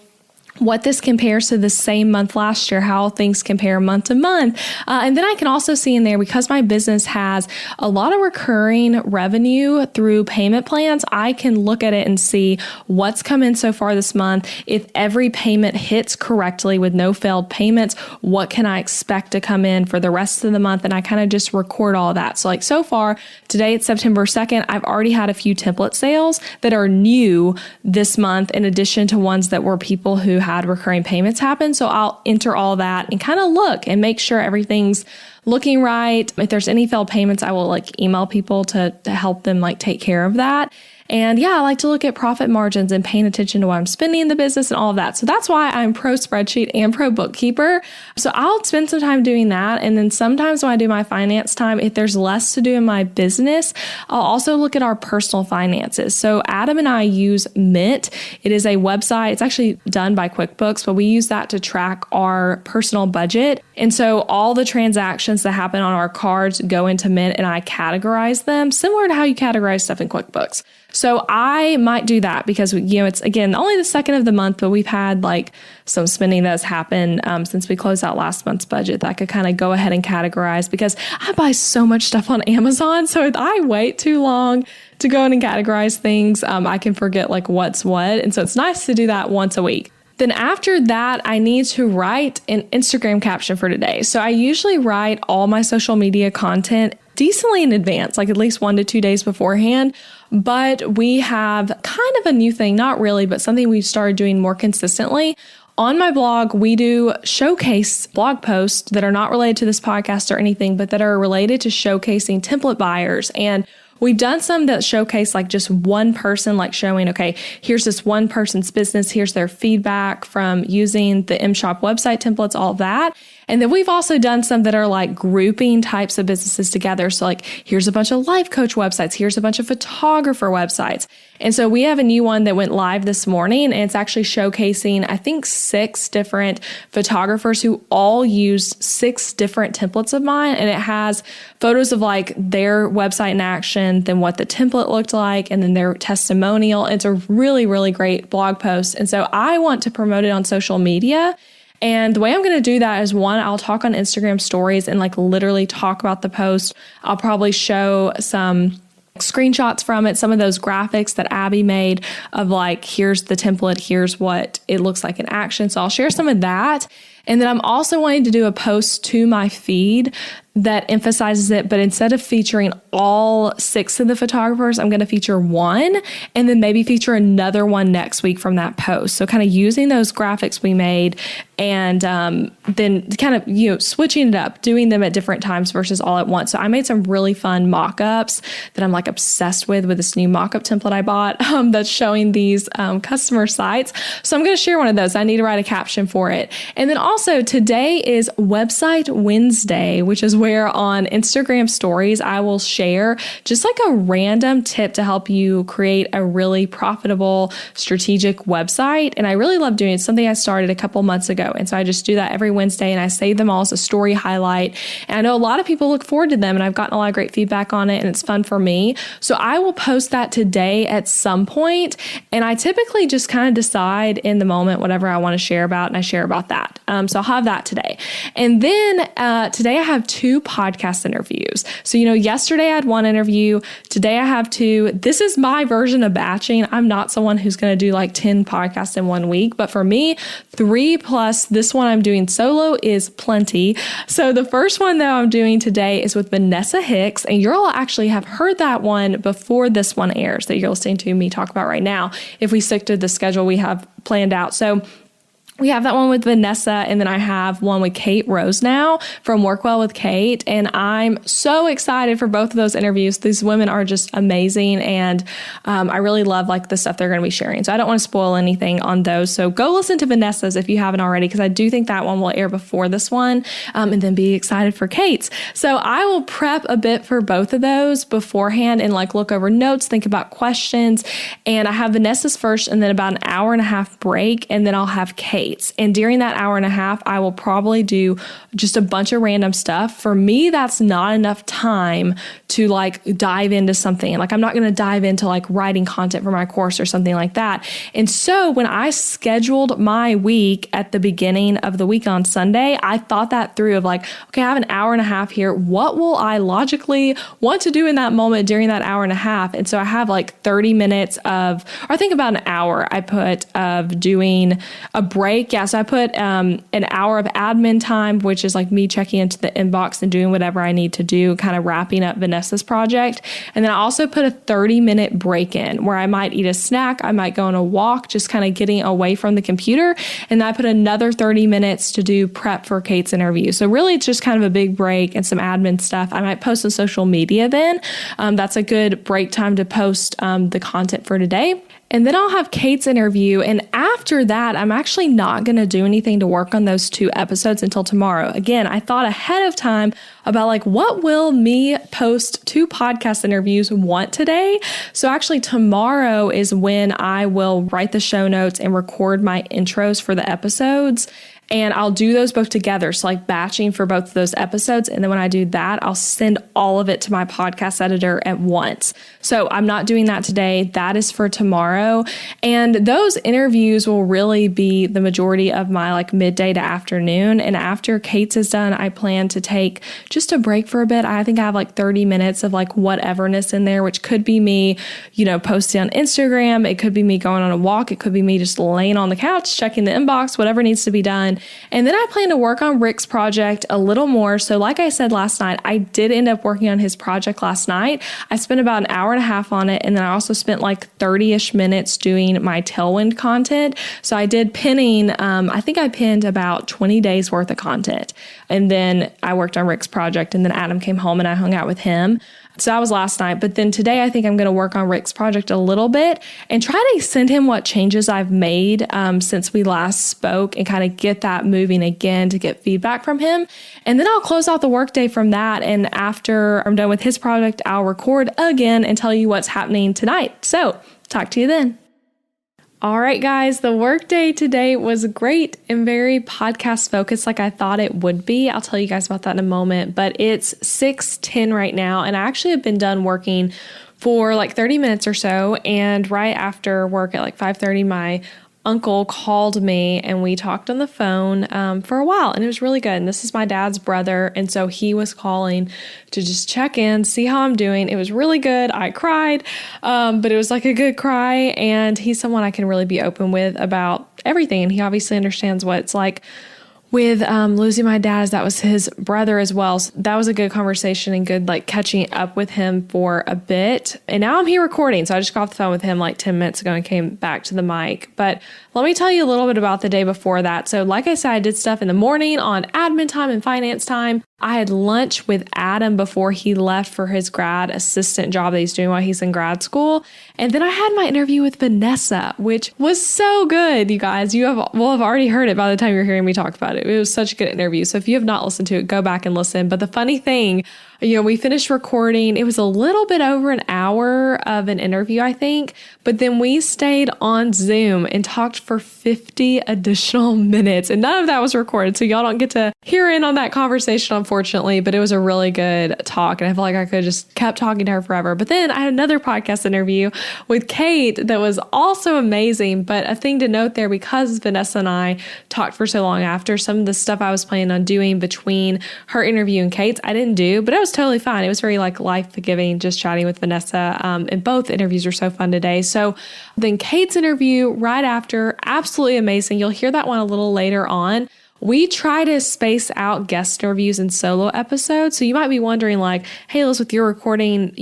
what this compares to the same month last year, how things compare month to month. And then I can also see in there, because my business has a lot of recurring revenue through payment plans, I can look at it and see what's come in so far this month. If every payment hits correctly with no failed payments, what can I expect to come in for the rest of the month? And I kind of just record all that. So like so far, today it's September 2nd, I've already had a few template sales that are new this month, in addition to ones that were people who had recurring payments happen. So I'll enter all that and kind of look and make sure everything's looking right. If there's any failed payments, I will like email people to help them like take care of that. And yeah, I like to look at profit margins and paying attention to what I'm spending in the business and all of that. So that's why I'm pro spreadsheet and pro bookkeeper. So I'll spend some time doing that. And then sometimes when I do my finance time, if there's less to do in my business, I'll also look at our personal finances. So Adam and I use Mint. It is a website. It's actually done by QuickBooks, but we use that to track our personal budget. And so all the transactions that happen on our cards go into Mint, and I categorize them similar to how you categorize stuff in QuickBooks. So I might do that because, it's again, only the 2nd of the month, but we've had like some spending that's happened since we closed out last month's budget that I could kind of go ahead and categorize, because I buy so much stuff on Amazon. So if I wait too long to go in and categorize things, I can forget like what's what. And so it's nice to do that once a week. Then after that, I need to write an Instagram caption for today. So I usually write all my social media content decently in advance, like at least 1 to 2 days beforehand. But we have kind of a new thing, not really, but something we've started doing more consistently. On my blog, we do showcase blog posts that are not related to this podcast or anything, but that are related to showcasing template buyers. And we've done some that showcase like just one person, like showing, okay, here's this one person's business. Here's their feedback from using the M-Shop website templates, all of that. And then we've also done some that are like grouping types of businesses together. So like, here's a bunch of life coach websites. Here's a bunch of photographer websites. And so we have a new one that went live this morning, and it's actually showcasing, I think, 6 different photographers who all used 6 different templates of mine. And it has photos of like their website in action, then what the template looked like, and then their testimonial. It's a really, really great blog post. And so I want to promote it on social media. And the way I'm going to do that is, one, I'll talk on Instagram stories and like literally talk about the post. I'll probably show some screenshots from it, some of those graphics that Abby made of like, here's the template, here's what it looks like in action. So I'll share some of that. And then I'm also wanting to do a post to my feed that emphasizes it, but instead of featuring all 6 of the photographers, I'm going to feature one, and then maybe feature another one next week from that post. So kind of using those graphics we made, and then kind of, switching it up, doing them at different times versus all at once. So I made some really fun mock-ups that I'm like obsessed with this new mock-up template I bought that's showing these customer sites. So I'm going to share one of those. I need to write a caption for it. And then also today is Website Wednesday, which is where on Instagram stories, I will share just like a random tip to help you create a really profitable, strategic website. And I really love doing it. It's something I started a couple months ago. And so I just do that every Wednesday, and I save them all as a story highlight. And I know a lot of people look forward to them, and I've gotten a lot of great feedback on it, and it's fun for me. So I will post that today at some point. And I typically just kind of decide in the moment whatever I want to share about, and I share about that. So I'll have that today. And then today I have 2 podcast interviews. So, yesterday I had 1 interview. Today I have 2. This is my version of batching. I'm not someone who's going to do like 10 podcasts in 1 week, but for me, 3 plus this one I'm doing solo is plenty. So the first one though I'm doing today is with Vanessa Hicks, and you'll actually have heard that one before this one airs that you're listening to me talk about right now, if we stick to the schedule we have planned out. So we have that one with Vanessa, and then I have one with Kate Rose now from Work Well with Kate, and I'm so excited for both of those interviews. These women are just amazing, and I really love like the stuff they're going to be sharing. So I don't want to spoil anything on those. So go listen to Vanessa's if you haven't already, because I do think that one will air before this one, and then be excited for Kate's. So I will prep a bit for both of those beforehand and like look over notes, think about questions, and I have Vanessa's first, and then about an hour and a half break, and then I'll have Kate. And during that hour and a half, I will probably do just a bunch of random stuff. For me, that's not enough time to like dive into something. Like I'm not going to dive into like writing content for my course or something like that. And so when I scheduled my week at the beginning of the week on Sunday, I thought that through of like, okay, I have an hour and a half here. What will I logically want to do in that moment during that hour and a half? And so I have like 30 minutes of, or I think about an hour I put of doing a break. Yeah, so I put an hour of admin time, which is like me checking into the inbox and doing whatever I need to do, kind of wrapping up Vanessa's project. And then I also put a 30-minute break in where I might eat a snack, I might go on a walk, just kind of getting away from the computer. And then I put another 30 minutes to do prep for Kate's interview. So really, it's just kind of a big break and some admin stuff. I might post on social media then. That's a good break time to post the content for today. And then I'll have Kate's interview. And after that, I'm actually not going to do anything to work on those 2 episodes until tomorrow. Again, I thought ahead of time about like, what will me post 2 podcast interviews want today? So actually tomorrow is when I will write the show notes and record my intros for the episodes. And I'll do those both together. So like batching for both of those episodes. And then when I do that, I'll send all of it to my podcast editor at once. So I'm not doing that today. That is for tomorrow. And those interviews will really be the majority of my like midday to afternoon. And after Kate's is done, I plan to take just a break for a bit. I think I have like 30 minutes of like whateverness in there, which could be me, posting on Instagram. It could be me going on a walk. It could be me just laying on the couch, checking the inbox, whatever needs to be done. And then I plan to work on Rick's project a little more. So like I said last night, I did end up working on his project last night. I spent about an hour and a half on it. And then I also spent like 30-ish minutes doing my Tailwind content. So I did pinning, I think I pinned about 20 days worth of content. And then I worked on Rick's project, and then Adam came home and I hung out with him. So that was last night. But then today, I think I'm going to work on Rick's project a little bit and try to send him what changes I've made since we last spoke, and kind of get that moving again to get feedback from him. And then I'll close out the workday from that. And after I'm done with his project, I'll record again and tell you what's happening tonight. So talk to you then. All right, guys, the workday today was great and very podcast focused like I thought it would be. I'll tell you guys about that in a moment, but it's 6:10 right now, and I actually have been done working for like 30 minutes or so, and right after work at like 5:30, my uncle called me and we talked on the phone for a while, and it was really good. And this is my dad's brother, and so he was calling to just check in, see how I'm doing. It was really good. I cried, but it was like a good cry, and he's someone I can really be open with about everything, and he obviously understands what it's like with losing my dad, as that was his brother as well. So that was a good conversation and good like catching up with him for a bit. And now I'm here recording. So I just got off the phone with him like 10 minutes ago and came back to the mic. But let me tell you a little bit about the day before that. So like I said, I did stuff in the morning on admin time and finance time. I had lunch with Adam before he left for his grad assistant job that he's doing while he's in grad school. And then I had my interview with Vanessa, which was so good, you guys. You will have already heard it by the time you're hearing me talk about it. It was such a good interview. So if you have not listened to it, go back and listen. But the funny thing, we finished recording. It was a little bit over an hour of an interview, I think. But then we stayed on Zoom and talked for 50 additional minutes. And none of that was recorded. So y'all don't get to hear in on that conversation on unfortunately, but it was a really good talk. And I feel like I could have just kept talking to her forever. But then I had another podcast interview with Kate that was also amazing. But a thing to note there, because Vanessa and I talked for so long after, some of the stuff I was planning on doing between her interview and Kate's, I didn't do, but it was totally fine. It was very like life-giving, just chatting with Vanessa. And both interviews were so fun today. So then Kate's interview right after, absolutely amazing. You'll hear that one a little later on. We try to space out guest interviews and solo episodes. So you might be wondering like, hey, Elizabeth, you're recording,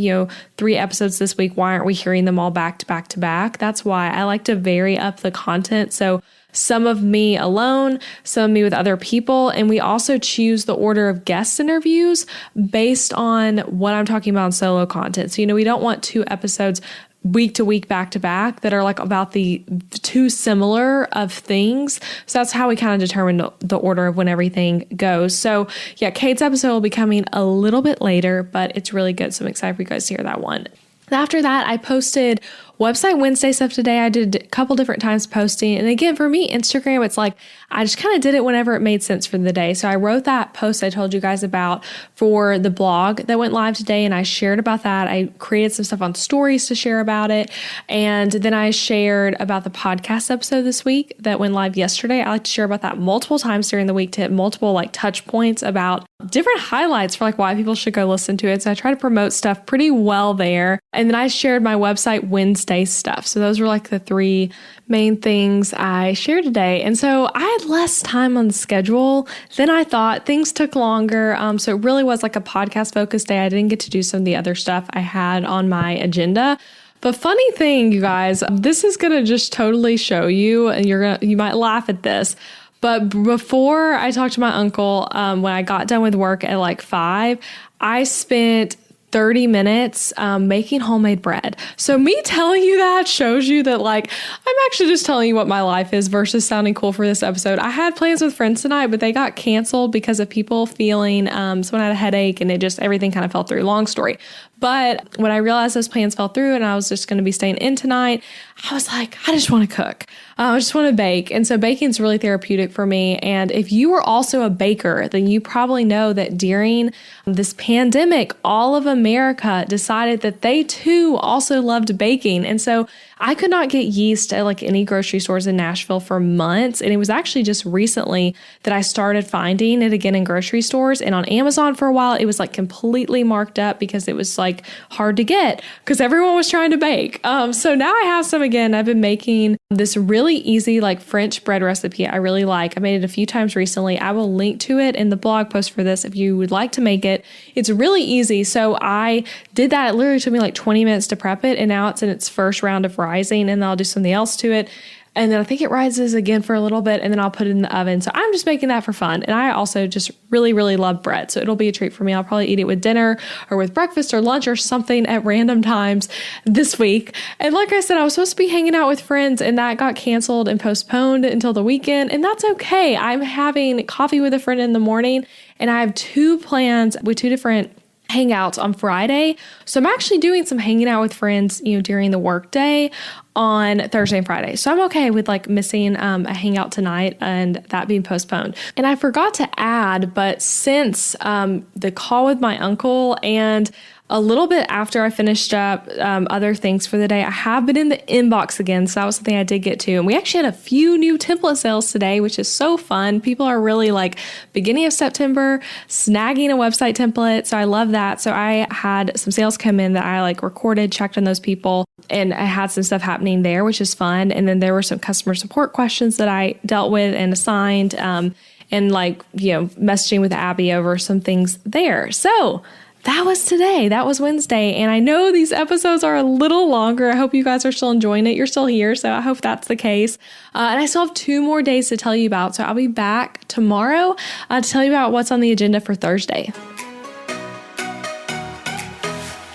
3 episodes this week. Why aren't we hearing them all back to back to back? That's why I like to vary up the content. So some of me alone, some of me with other people. And we also choose the order of guest interviews based on what I'm talking about in solo content. So, we don't want 2 episodes week to week, back to back that are like about the too similar of things. So that's how we kind of determine the order of when everything goes. So yeah, Kate's episode will be coming a little bit later, but it's really good. So I'm excited for you guys to hear that one. After that, I posted Website Wednesday stuff today. I did a couple different times posting. And again, for me, Instagram, it's like, I just kind of did it whenever it made sense for the day. So I wrote that post I told you guys about for the blog that went live today. And I shared about that. I created some stuff on stories to share about it. And then I shared about the podcast episode this week that went live yesterday. I like to share about that multiple times during the week to hit multiple like touch points about different highlights for like why people should go listen to it. So I try to promote stuff pretty well there. And then I shared my Website Wednesday stuff. So those were like the 3 main things I shared today. And so I had less time on the schedule than I thought. Things took longer. So it really was like a podcast focused day. I didn't get to do some of the other stuff I had on my agenda. But funny thing, you guys, this is going to just totally show you, and you might laugh at this. But before I talked to my uncle, when I got done with work at like 5, I spent 30 minutes making homemade bread. So me telling you that shows you that like, I'm actually just telling you what my life is versus sounding cool for this episode. I had plans with friends tonight, but they got canceled because of people feeling, someone had a headache and everything kind of fell through. Long story. But when I realized those plans fell through and I was just going to be staying in tonight, I was like, I just want to cook. I just want to bake. And so baking is really therapeutic for me. And if you are also a baker, then you probably know that during this pandemic, all of America decided that they too also loved baking. And so I could not get yeast at like any grocery stores in Nashville for months. And it was actually just recently that I started finding it again in grocery stores. And on Amazon for a while, it was like completely marked up because it was like hard to get because everyone was trying to bake. So now I have some again. I've been making this really easy like French bread recipe I really like. I made it a few times recently. I will link to it in the blog post for this if you would like to make it. It's really easy. So I did that. It literally took me like 20 minutes to prep it. And now it's in its first round of rising, and then I'll do something else to it. And then I think it rises again for a little bit, and then I'll put it in the oven. So I'm just making that for fun. And I also just really, really love bread. So it'll be a treat for me. I'll probably eat it with dinner or with breakfast or lunch or something at random times this week. And like I said, I was supposed to be hanging out with friends, and that got canceled and postponed until the weekend. And that's okay. I'm having coffee with a friend in the morning, and I have 2 plans with 2 different hangouts on Friday. So I'm actually doing some hanging out with friends, during the workday on Thursday and Friday. So I'm okay with like missing a hangout tonight and that being postponed. And I forgot to add, but since the call with my uncle and a little bit after I finished up other things for the day, I have been in the inbox again. So that was something I did get to. And we actually had a few new template sales today, which is so fun. People are really like beginning of September, snagging a website template. So I love that. So I had some sales come in that I like recorded, checked on those people, and I had some stuff happening there, which is fun. And then there were some customer support questions that I dealt with and assigned and like, messaging with Abby over some things there. So that was today. That was Wednesday. And I know these episodes are a little longer. I hope you guys are still enjoying it. You're still here. So I hope that's the case. And I still have 2 more days to tell you about. So I'll be back tomorrow to tell you about what's on the agenda for Thursday.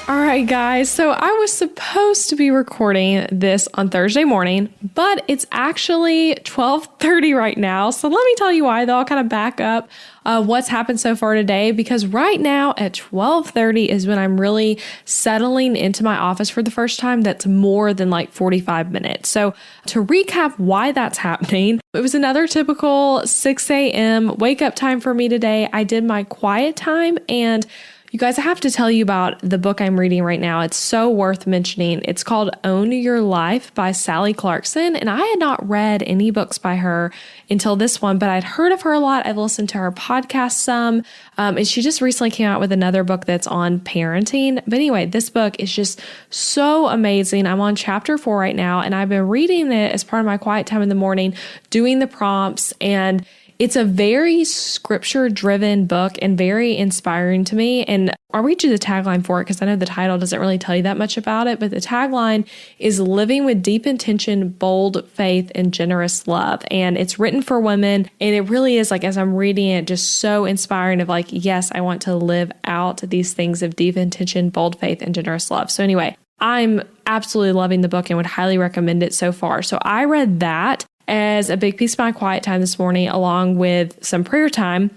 All right, guys. So I was supposed to be recording this on Thursday morning, but it's actually 12:30 right now. So let me tell you why, though. I'll kind of back up what's happened so far today, because right now at 12:30 is when I'm really settling into my office for the first time. That's more than like 45 minutes. So to recap why that's happening, it was another typical 6 a.m. wake up time for me today. I did my quiet time, and you guys, I have to tell you about the book I'm reading right now. It's so worth mentioning. It's called Own Your Life by Sally Clarkson. And I had not read any books by her until this one, but I'd heard of her a lot. I've listened to her podcast some. And she just recently came out with another book that's on parenting. But anyway, this book is just so amazing. I'm on chapter 4 right now, and I've been reading it as part of my quiet time in the morning, doing the prompts, and it's a very scripture-driven book and very inspiring to me. And I'll read you the tagline for it because I know the title doesn't really tell you that much about it. But the tagline is living with deep intention, bold faith, and generous love. And it's written for women. And it really is, like, as I'm reading it, just so inspiring of like, yes, I want to live out these things of deep intention, bold faith, and generous love. So anyway, I'm absolutely loving the book and would highly recommend it so far. So I read that as a big piece of my quiet time this morning, along with some prayer time.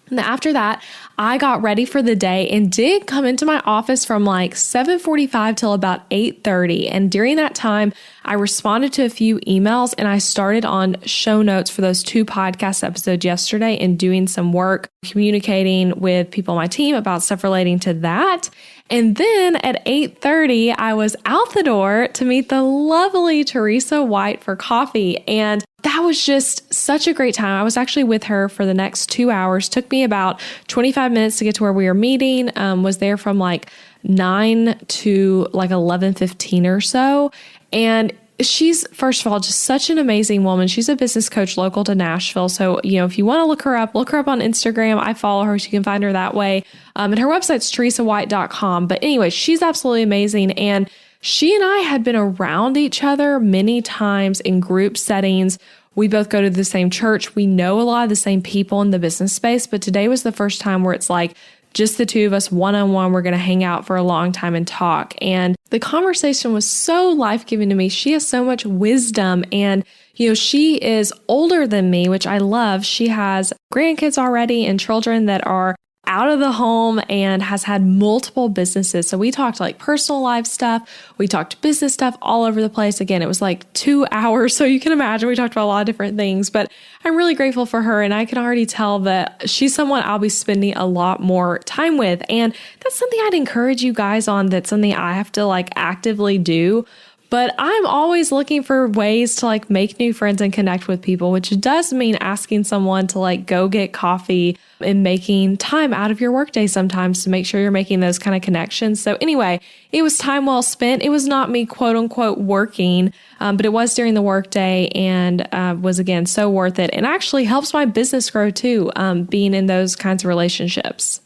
And after that, I got ready for the day and did come into my office from like 7:45 till about 8:30. And during that time, I responded to a few emails, and I started on show notes for those 2 podcast episodes yesterday and doing some work communicating with people on my team about stuff relating to that. And then at 8:30, I was out the door to meet the lovely Teresa White for coffee. And that was just such a great time. I was actually with her for the next 2 hours. Took me about 25 minutes to get to where we were meeting. Was there from like 9 to like 11:15 or so. And she's, first of all, just such an amazing woman. She's a business coach local to Nashville. So, if you want to look her up on Instagram. I follow her, so you can find her that way. And her website's teresawhite.com. But anyway, she's absolutely amazing. And she and I had been around each other many times in group settings. We both go to the same church. We know a lot of the same people in the business space. But today was the first time where it's like, just the two of us one-on-one, we're going to hang out for a long time and talk. And the conversation was so life-giving to me. She has so much wisdom, and, she is older than me, which I love. She has grandkids already and children that are out of the home and has had multiple businesses. So we talked like personal life stuff. We talked business stuff all over the place. Again, it was like 2 hours. So you can imagine we talked about a lot of different things, but I'm really grateful for her. And I can already tell that she's someone I'll be spending a lot more time with. And that's something I'd encourage you guys on. That's something I have to like actively do. But I'm always looking for ways to like make new friends and connect with people, which does mean asking someone to like go get coffee and making time out of your workday sometimes to make sure you're making those kind of connections. So anyway, it was time well spent. It was not me quote unquote working, but it was during the workday and was again so worth it, and actually helps my business grow too, being in those kinds of relationships.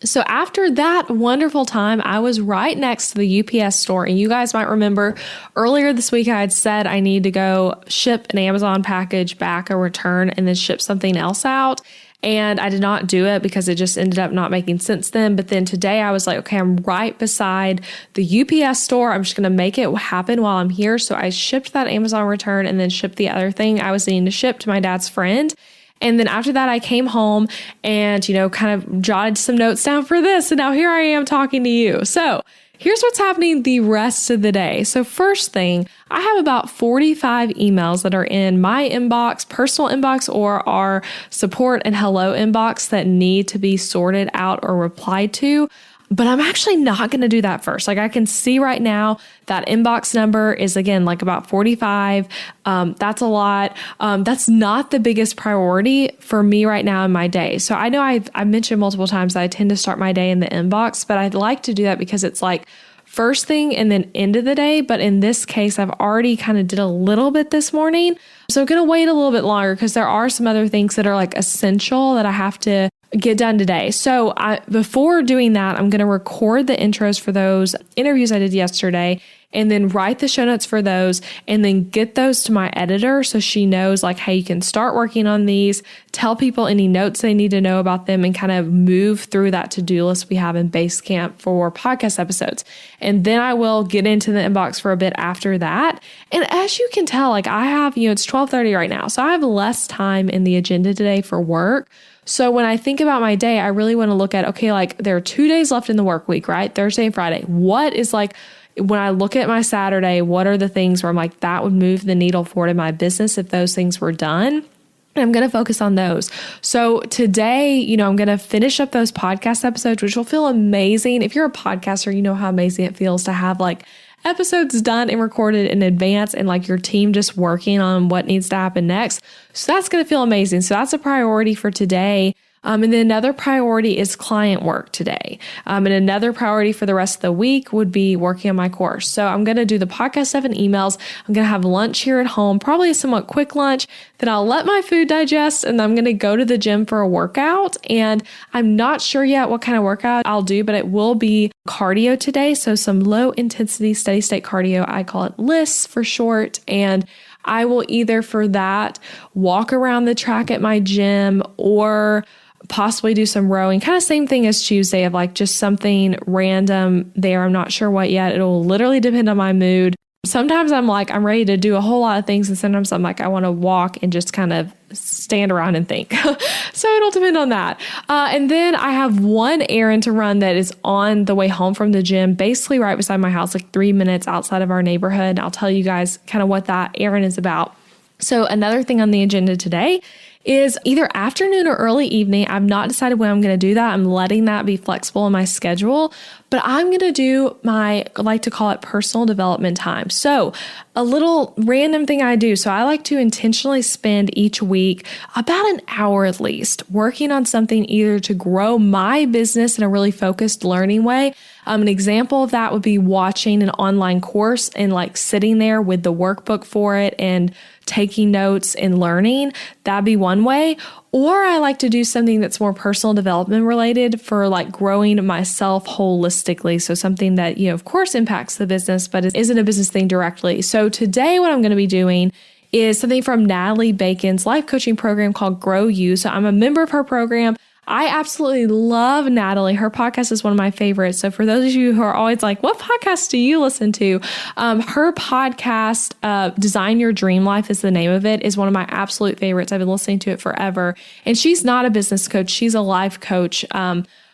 So after that wonderful time, I was right next to the UPS store. And you guys might remember earlier this week, I had said I need to go ship an Amazon package back or return and then ship something else out. And I did not do it because it just ended up not making sense then. But then today I was like, okay, I'm right beside the UPS store. I'm just going to make it happen while I'm here. So I shipped that Amazon return and then shipped the other thing I was needing to ship to my dad's friend. And then after that, I came home and, kind of jotted some notes down for this. And now here I am talking to you. So here's what's happening the rest of the day. So first thing, I have about 45 emails that are in my inbox, personal inbox, or our support and hello inbox that need to be sorted out or replied to. But I'm actually not going to do that first. Like I can see right now that inbox number is again like about 45. That's a lot. That's not the biggest priority for me right now in my day. So I know I've mentioned multiple times that I tend to start my day in the inbox, but I'd like to do that because it's like first thing and then end of the day. But in this case, I've already kind of did a little bit this morning. So I'm going to wait a little bit longer because there are some other things that are like essential that I have to get done today. So before doing that, I'm going to record the intros for those interviews I did yesterday. and then write the show notes for those and then get those to my editor so she knows like, hey, you can start working on these, tell people any notes they need to know about them, and kind of move through that to-do list we have in Basecamp for podcast episodes. And then I will get into the inbox for a bit after that. And as you can tell, like I have, it's 12:30 right now. So I have less time in the agenda today for work. So when I think about my day, I really want to look at, okay, like there are 2 days left in the work week, right? Thursday and Friday. What is like, when I look at my Saturday, what are the things where I'm like, that would move the needle forward in my business if those things were done? And I'm going to focus on those. So today, I'm going to finish up those podcast episodes, which will feel amazing. If you're a podcaster, you know how amazing it feels to have like episodes done and recorded in advance and like your team just working on what needs to happen next. So that's going to feel amazing. So that's a priority for today. And then another priority is client work today. And another priority for the rest of the week would be working on my course. So I'm going to do the podcast stuff and emails. I'm going to have lunch here at home, probably a somewhat quick lunch. Then I'll let my food digest and I'm going to go to the gym for a workout. And I'm not sure yet what kind of workout I'll do, but it will be cardio today. So some low intensity, steady state cardio. I call it LISS for short. And I will either for that walk around the track at my gym or possibly do some rowing, kind of same thing as Tuesday of like just something random there. I'm not sure what yet. It'll literally depend on my mood. Sometimes I'm like, I'm ready to do a whole lot of things. And sometimes I'm like, I want to walk and just kind of stand around and think. So it'll depend on that. And then I have one errand to run that is on the way home from the gym, basically right beside my house, like 3 minutes outside of our neighborhood. I'll tell you guys kind of what that errand is about. So another thing on the agenda today is either afternoon or early evening. I've not decided when I'm going to do that. I'm letting that be flexible in my schedule, but I'm going to do I like to call it personal development time. So a little random thing I do. So I like to intentionally spend each week about an hour at least working on something either to grow my business in a really focused learning way. An example of that would be watching an online course and like sitting there with the workbook for it and taking notes and learning. That'd be one way. Or I like to do something that's more personal development related for like growing myself holistically. So something that, of course impacts the business, but isn't a business thing directly. So today what I'm going to be doing is something from Natalie Bacon's life coaching program called Grow You. So I'm a member of her program. I absolutely love Natalie. Her podcast is one of my favorites. So for those of you who are always like, what podcast do you listen to? Her podcast, Design Your Dream Life is the name of it, is one of my absolute favorites. I've been listening to it forever. And she's not a business coach. She's a life coach.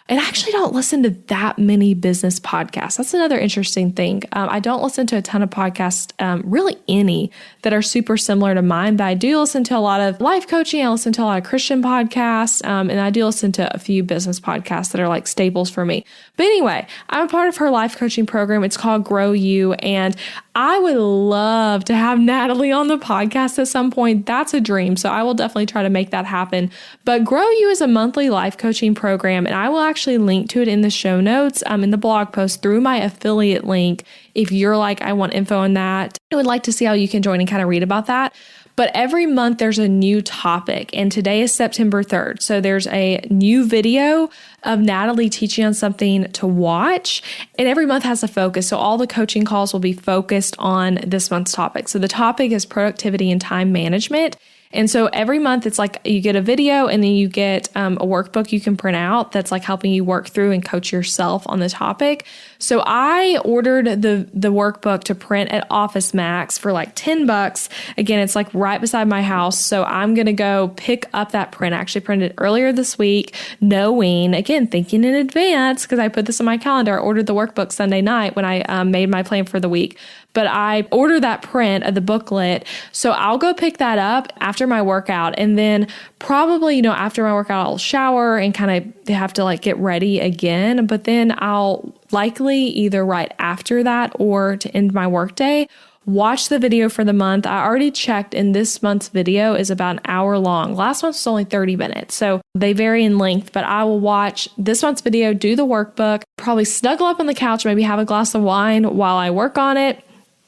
And I actually don't listen to that many business podcasts. That's another interesting thing. I don't listen to a ton of podcasts, really any that are super similar to mine, but I do listen to a lot of life coaching. I listen to a lot of Christian podcasts, and I do listen to a few business podcasts that are like staples for me. But anyway, I'm a part of her life coaching program. It's called Grow You, and I would love to have Natalie on the podcast at some point. That's a dream. So I will definitely try to make that happen. But Grow You is a monthly life coaching program, and I will actually link to it in the show notes, in the blog post through my affiliate link. If you're like, I want info on that, I would like to see how you can join and kind of read about that. But every month there's a new topic, and today is September 3rd. So there's a new video of Natalie teaching on something to watch, and every month has a focus. So all the coaching calls will be focused on this month's topic. So the topic is productivity and time management. And so every month it's like you get a video and then you get a workbook you can print out that's like helping you work through and coach yourself on the topic. So I ordered the workbook to print at Office Max for like $10. Again, it's like right beside my house. So I'm going to go pick up that print. I actually printed it earlier this week, knowing, again, thinking in advance, because I put this in my calendar. I ordered the workbook Sunday night when I made my plan for the week. But I ordered that print of the booklet. So I'll go pick that up after my workout. And then probably, after my workout, I'll shower and kind of have to like get ready again. But then I'll likely either right after that or to end my workday, watch the video for the month. I already checked, and this month's video is about an hour long. Last month was only 30 minutes. So they vary in length, but I will watch this month's video, do the workbook, probably snuggle up on the couch, maybe have a glass of wine while I work on it.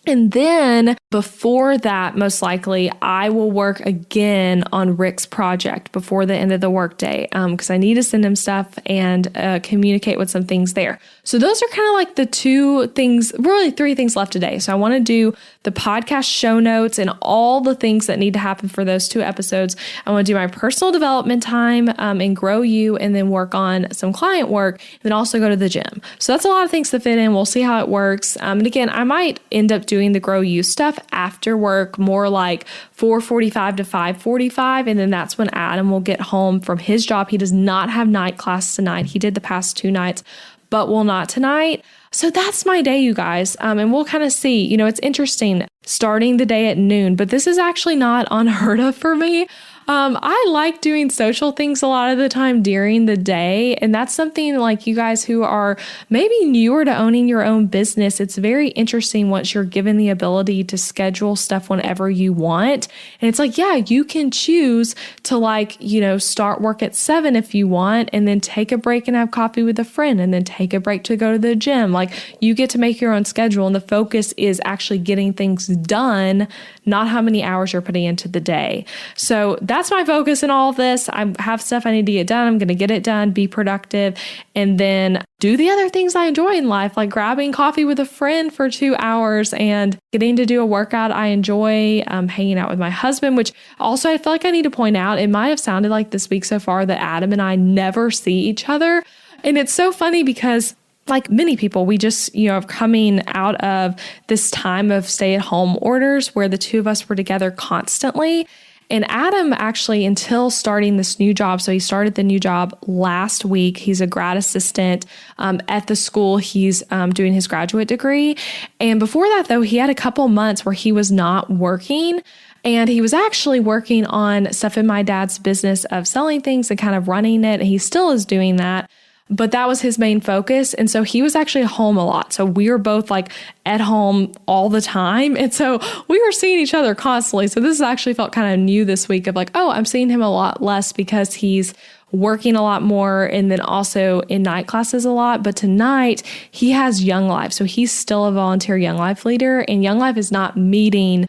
And then before that, most likely, I will work again on Rick's project before the end of the workday because I need to send him stuff and communicate with some things there. So those are kind of like the two things, really three things left today. So I want to do the podcast show notes and all the things that need to happen for those 2 episodes. I want to do my personal development time and grow you, and then work on some client work, and then also go to the gym. So that's a lot of things to fit in. We'll see how it works. And again, I might end up doing the grow you stuff after work, more like 4:45 to 5:45. And then that's when Adam will get home from his job. He does not have night class tonight. He did the past 2 nights, but will not tonight. So that's my day, you guys. And we'll kind of see, it's interesting starting the day at noon, but this is actually not unheard of for me. I like doing social things a lot of the time during the day. And that's something like you guys who are maybe newer to owning your own business. It's very interesting once you're given the ability to schedule stuff whenever you want. And it's like, yeah, you can choose to start work at 7 if you want, and then take a break and have coffee with a friend, and then take a break to go to the gym. Like, you get to make your own schedule, and the focus is actually getting things done, not how many hours you're putting into the day. So that's my focus in all of this. I have stuff I need to get done. I'm going to get it done, be productive, and then do the other things I enjoy in life, like grabbing coffee with a friend for 2 hours and getting to do a workout I enjoy, hanging out with my husband, which also I feel like I need to point out, it might have sounded like this week so far that Adam and I never see each other. And it's so funny because like many people, we just, coming out of this time of stay-at-home orders where the 2 of us were together constantly. And Adam actually, until starting this new job, so he started the new job last week. He's a grad assistant at the school. He's doing his graduate degree. And before that, though, he had a couple months where he was not working. And he was actually working on stuff in my dad's business of selling things and kind of running it. And he still is doing that. But that was his main focus. And so he was actually home a lot. So we were both like at home all the time. And so we were seeing each other constantly. So this actually felt kind of new this week of like, oh, I'm seeing him a lot less because he's working a lot more and then also in night classes a lot. But tonight he has Young Life. So he's still a volunteer Young Life leader, and Young Life is not meeting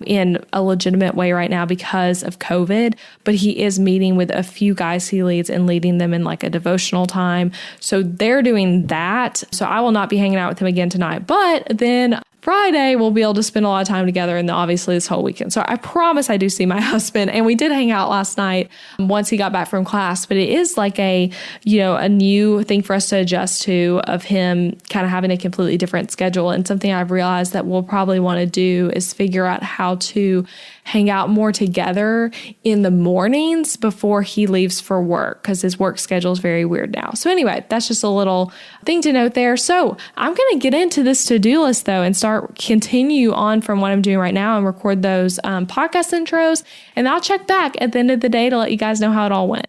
in a legitimate way right now because of COVID, but he is meeting with a few guys he leads and leading them in like a devotional time. So they're doing that. So I will not be hanging out with him again tonight, but then Friday, we'll be able to spend a lot of time together, and then obviously this whole weekend. So I promise I do see my husband, and we did hang out last night once he got back from class, but it is like a new thing for us to adjust to, of him kind of having a completely different schedule. And something I've realized that we'll probably want to do is figure out how to hang out more together in the mornings before he leaves for work, because his work schedule is very weird now. So anyway, that's just a little thing to note there. So I'm going to get into this to-do list though and continue on from what I'm doing right now and record those podcast intros. And I'll check back at the end of the day to let you guys know how it all went.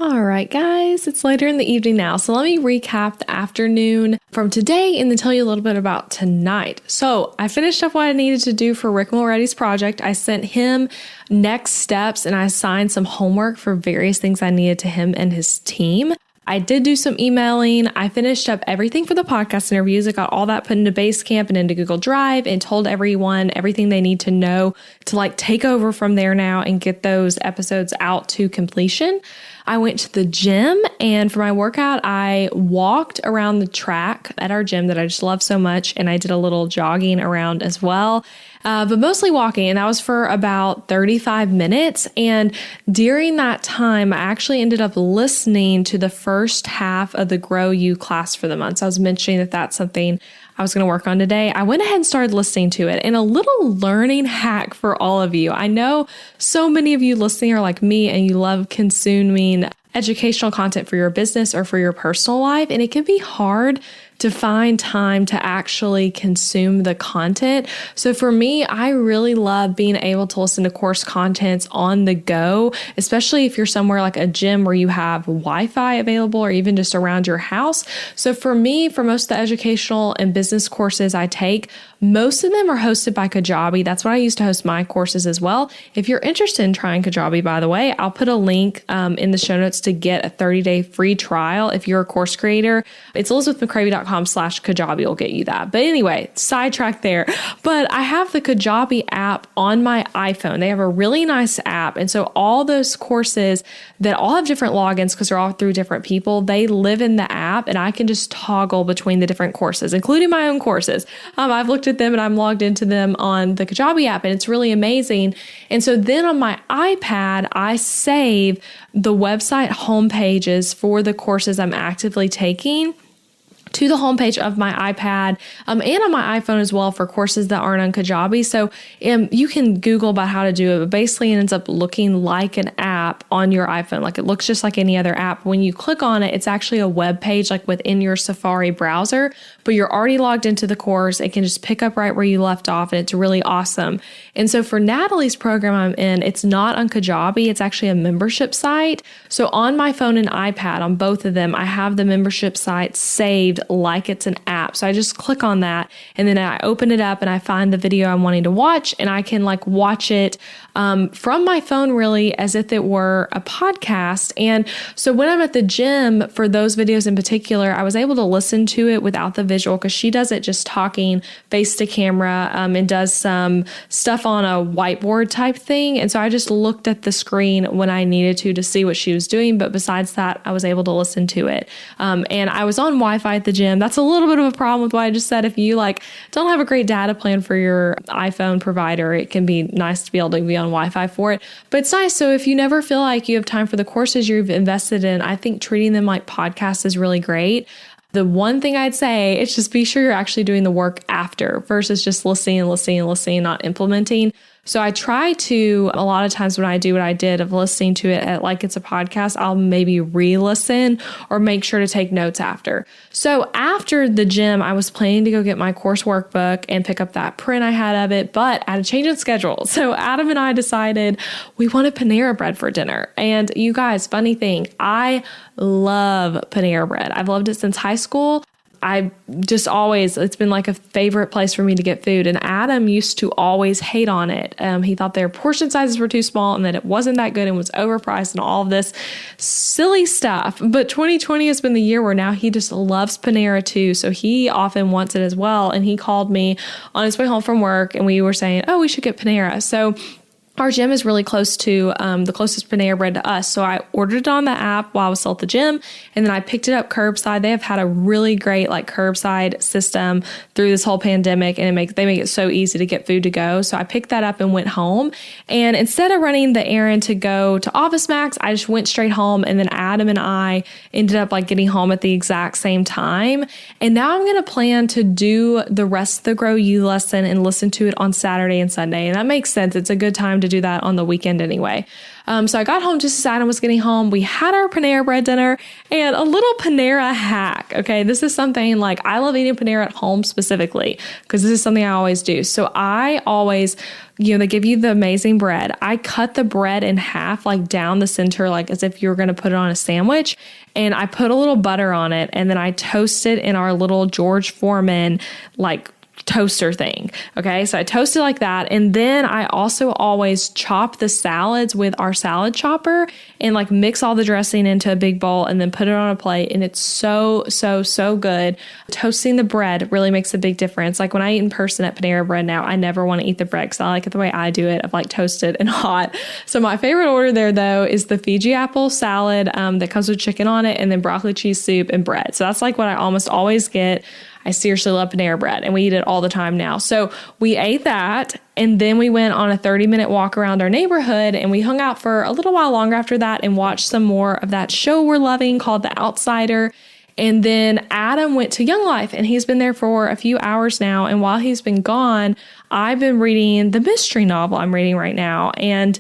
All right, guys, it's later in the evening now. So let me recap the afternoon from today and then tell you a little bit about tonight. So I finished up what I needed to do for Rick Mulready's project. I sent him next steps and I assigned some homework for various things I needed to him and his team. I did do some emailing. I finished up everything for the podcast interviews. I got all that put into Basecamp and into Google Drive and told everyone everything they need to know to take over from there now and get those episodes out to completion. I went to the gym, and for my workout, I walked around the track at our gym that I just love so much, and I did a little jogging around as well. But mostly walking, and that was for about 35 minutes. And during that time, I actually ended up listening to the first half of the Grow You class for the month. So I was mentioning that that's something I was going to work on today. I went ahead and started listening to it, and a little learning hack for all of you. I know so many of you listening are like me and you love consuming educational content for your business or for your personal life, and it can be hard to find time to actually consume the content. So for me, I really love being able to listen to course contents on the go, especially if you're somewhere like a gym where you have Wi-Fi available or even just around your house. So for me, for most of the educational and business courses I take, most of them are hosted by Kajabi. That's what I use to host my courses as well. If you're interested in trying Kajabi, by the way, I'll put a link in the show notes to get a 30-day free trial if you're a course creator. It's elizabethmccravy.com Kajabi will get you that. But anyway, sidetrack there. But I have the Kajabi app on my iPhone. They have a really nice app. And so all those courses that all have different logins because they're all through different people, they live in the app and I can just toggle between the different courses, including my own courses. I've looked at them and I'm logged into them on the Kajabi app and it's really amazing. And so then on my iPad, I save the website homepages for the courses I'm actively taking to the homepage of my iPad and on my iPhone as well for courses that aren't on Kajabi. So you can Google about how to do it, but basically it ends up looking like an app on your iPhone. Like it looks just like any other app. When you click on it, it's actually a web page like within your Safari browser, but you're already logged into the course. It can just pick up right where you left off and it's really awesome. And so for Natalie's program I'm in, it's not on Kajabi. It's actually a membership site. So on my phone and iPad, on both of them, I have the membership site saved like it's an app. So I just click on that and then I open it up and I find the video I'm wanting to watch and I can like watch it from my phone really as if it were a podcast. And so when I'm at the gym for those videos in particular, I was able to listen to it without the visual because she does it just talking face to camera and does some stuff on a whiteboard type thing. And so I just looked at the screen when I needed to see what she was doing. But besides that, I was able to listen to it. And I was on Wi-Fi at the gym. That's a little bit of a problem with what I just said. If you like don't have a great data plan for your iPhone provider, it can be nice to be able to be on Wi-Fi for it. But it's nice. So if you never feel like you have time for the courses you've invested in, I think treating them like podcasts is really great. The one thing I'd say is just be sure you're actually doing the work after versus just listening, not implementing. So I try to, a lot of times when I do what I did of listening to it at like it's a podcast, I'll maybe re-listen or make sure to take notes after. So after the gym, I was planning to go get my course workbook and pick up that print I had of it, but I had a change in schedule. So Adam and I decided we wanted Panera bread for dinner. And you guys, funny thing, I love Panera bread. I've loved it since high school. I just always, it's been like a favorite place for me to get food. And Adam used to always hate on it. He thought their portion sizes were too small and that it wasn't that good and was overpriced and all of this silly stuff. But 2020 has been the year where now he just loves Panera too. So he often wants it as well. And he called me on his way home from work and we were saying, oh, we should get Panera. So our gym is really close to the closest Panera bread to us. So I ordered it on the app while I was still at the gym. And then I picked it up curbside. They have had a really great like curbside system through this whole pandemic. And they make it so easy to get food to go. So I picked that up and went home. And instead of running the errand to go to Office Max, I just went straight home. And then Adam and I ended up like getting home at the exact same time. And now I'm going to plan to do the rest of the Grow You lesson and listen to it on Saturday and Sunday. And that makes sense. It's a good time to do that on the weekend anyway. So I got home just as Adam was getting home. We had our Panera bread dinner and a little Panera hack. Okay. This is something like I love eating Panera at home specifically because this is something I always do. So I always, they give you the amazing bread. I cut the bread in half, like down the center, like as if you were going to put it on a sandwich. And I put a little butter on it. And then I toast it in our little George Foreman, like toaster thing. Okay. So I toast it like that. And then I also always chop the salads with our salad chopper and like mix all the dressing into a big bowl and then put it on a plate. And it's so good. Toasting the bread really makes a big difference. Like when I eat in person at Panera Bread now, I never want to eat the bread because I like it the way I do it of like toasted and hot. So my favorite order there though is the Fiji apple salad that comes with chicken on it and then broccoli cheese soup and bread. So that's like what I almost always get. I seriously love Panera bread and we eat it all the time now. So we ate that and then we went on a 30-minute walk around our neighborhood and we hung out for a little while longer after that and watched some more of that show we're loving called The Outsider. And then Adam went to Young Life and he's been there for a few hours now. And while he's been gone, I've been reading the mystery novel I'm reading right now. And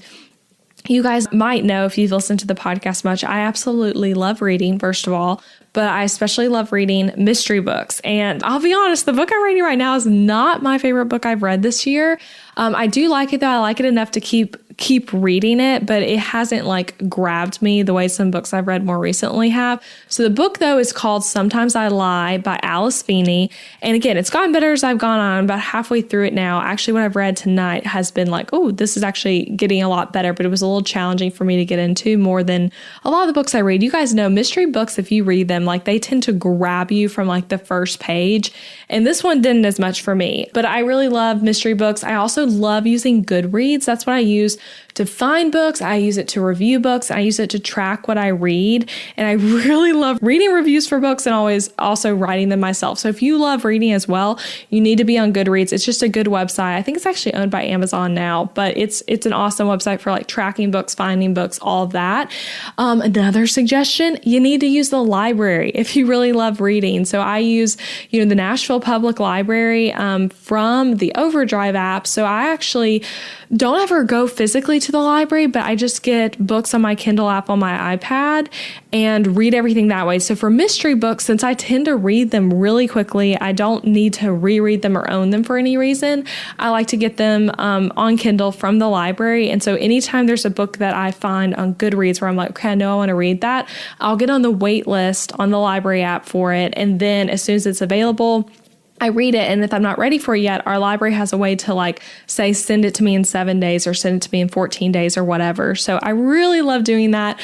you guys might know if you've listened to the podcast much, I absolutely love reading, first of all, but I especially love reading mystery books. And I'll be honest, the book I'm reading right now is not my favorite book I've read this year. I do like it though. I like it enough to keep keep reading it, but it hasn't like grabbed me the way some books I've read more recently have. So the book though is called Sometimes I Lie by Alice Feeney. And again, it's gotten better as I've gone on. I'm about halfway through it now. Actually, what I've read tonight has been like, oh, this is actually getting a lot better, but it was a little challenging for me to get into more than a lot of the books I read. You guys know mystery books, if you read them, like they tend to grab you from like the first page. And this one didn't as much for me, but I really love mystery books. I also love using Goodreads. That's what I use to find books. I use it to review books. I use it to track what I read. And I really love reading reviews for books and always also writing them myself. So if you love reading as well, you need to be on Goodreads. It's just a good website. I think it's actually owned by Amazon now, but it's an awesome website for like tracking books, finding books, all of that. Another suggestion, you need to use the library if you really love reading. So I use, the Nashville Public Library from the Overdrive app. So I actually don't ever go physically to the library, but I just get books on my Kindle app on my iPad and read everything that way. So for mystery books, since I tend to read them really quickly, I don't need to reread them or own them for any reason. I like to get them on Kindle from the library. And so anytime there's a book that I find on Goodreads where I'm like, okay, I know I want to read that, I'll get on the wait list on the library app for it. And then as soon as it's available, I read it, and if I'm not ready for it yet, our library has a way to like say, send it to me in 7 days or send it to me in 14 days or whatever. So I really love doing that.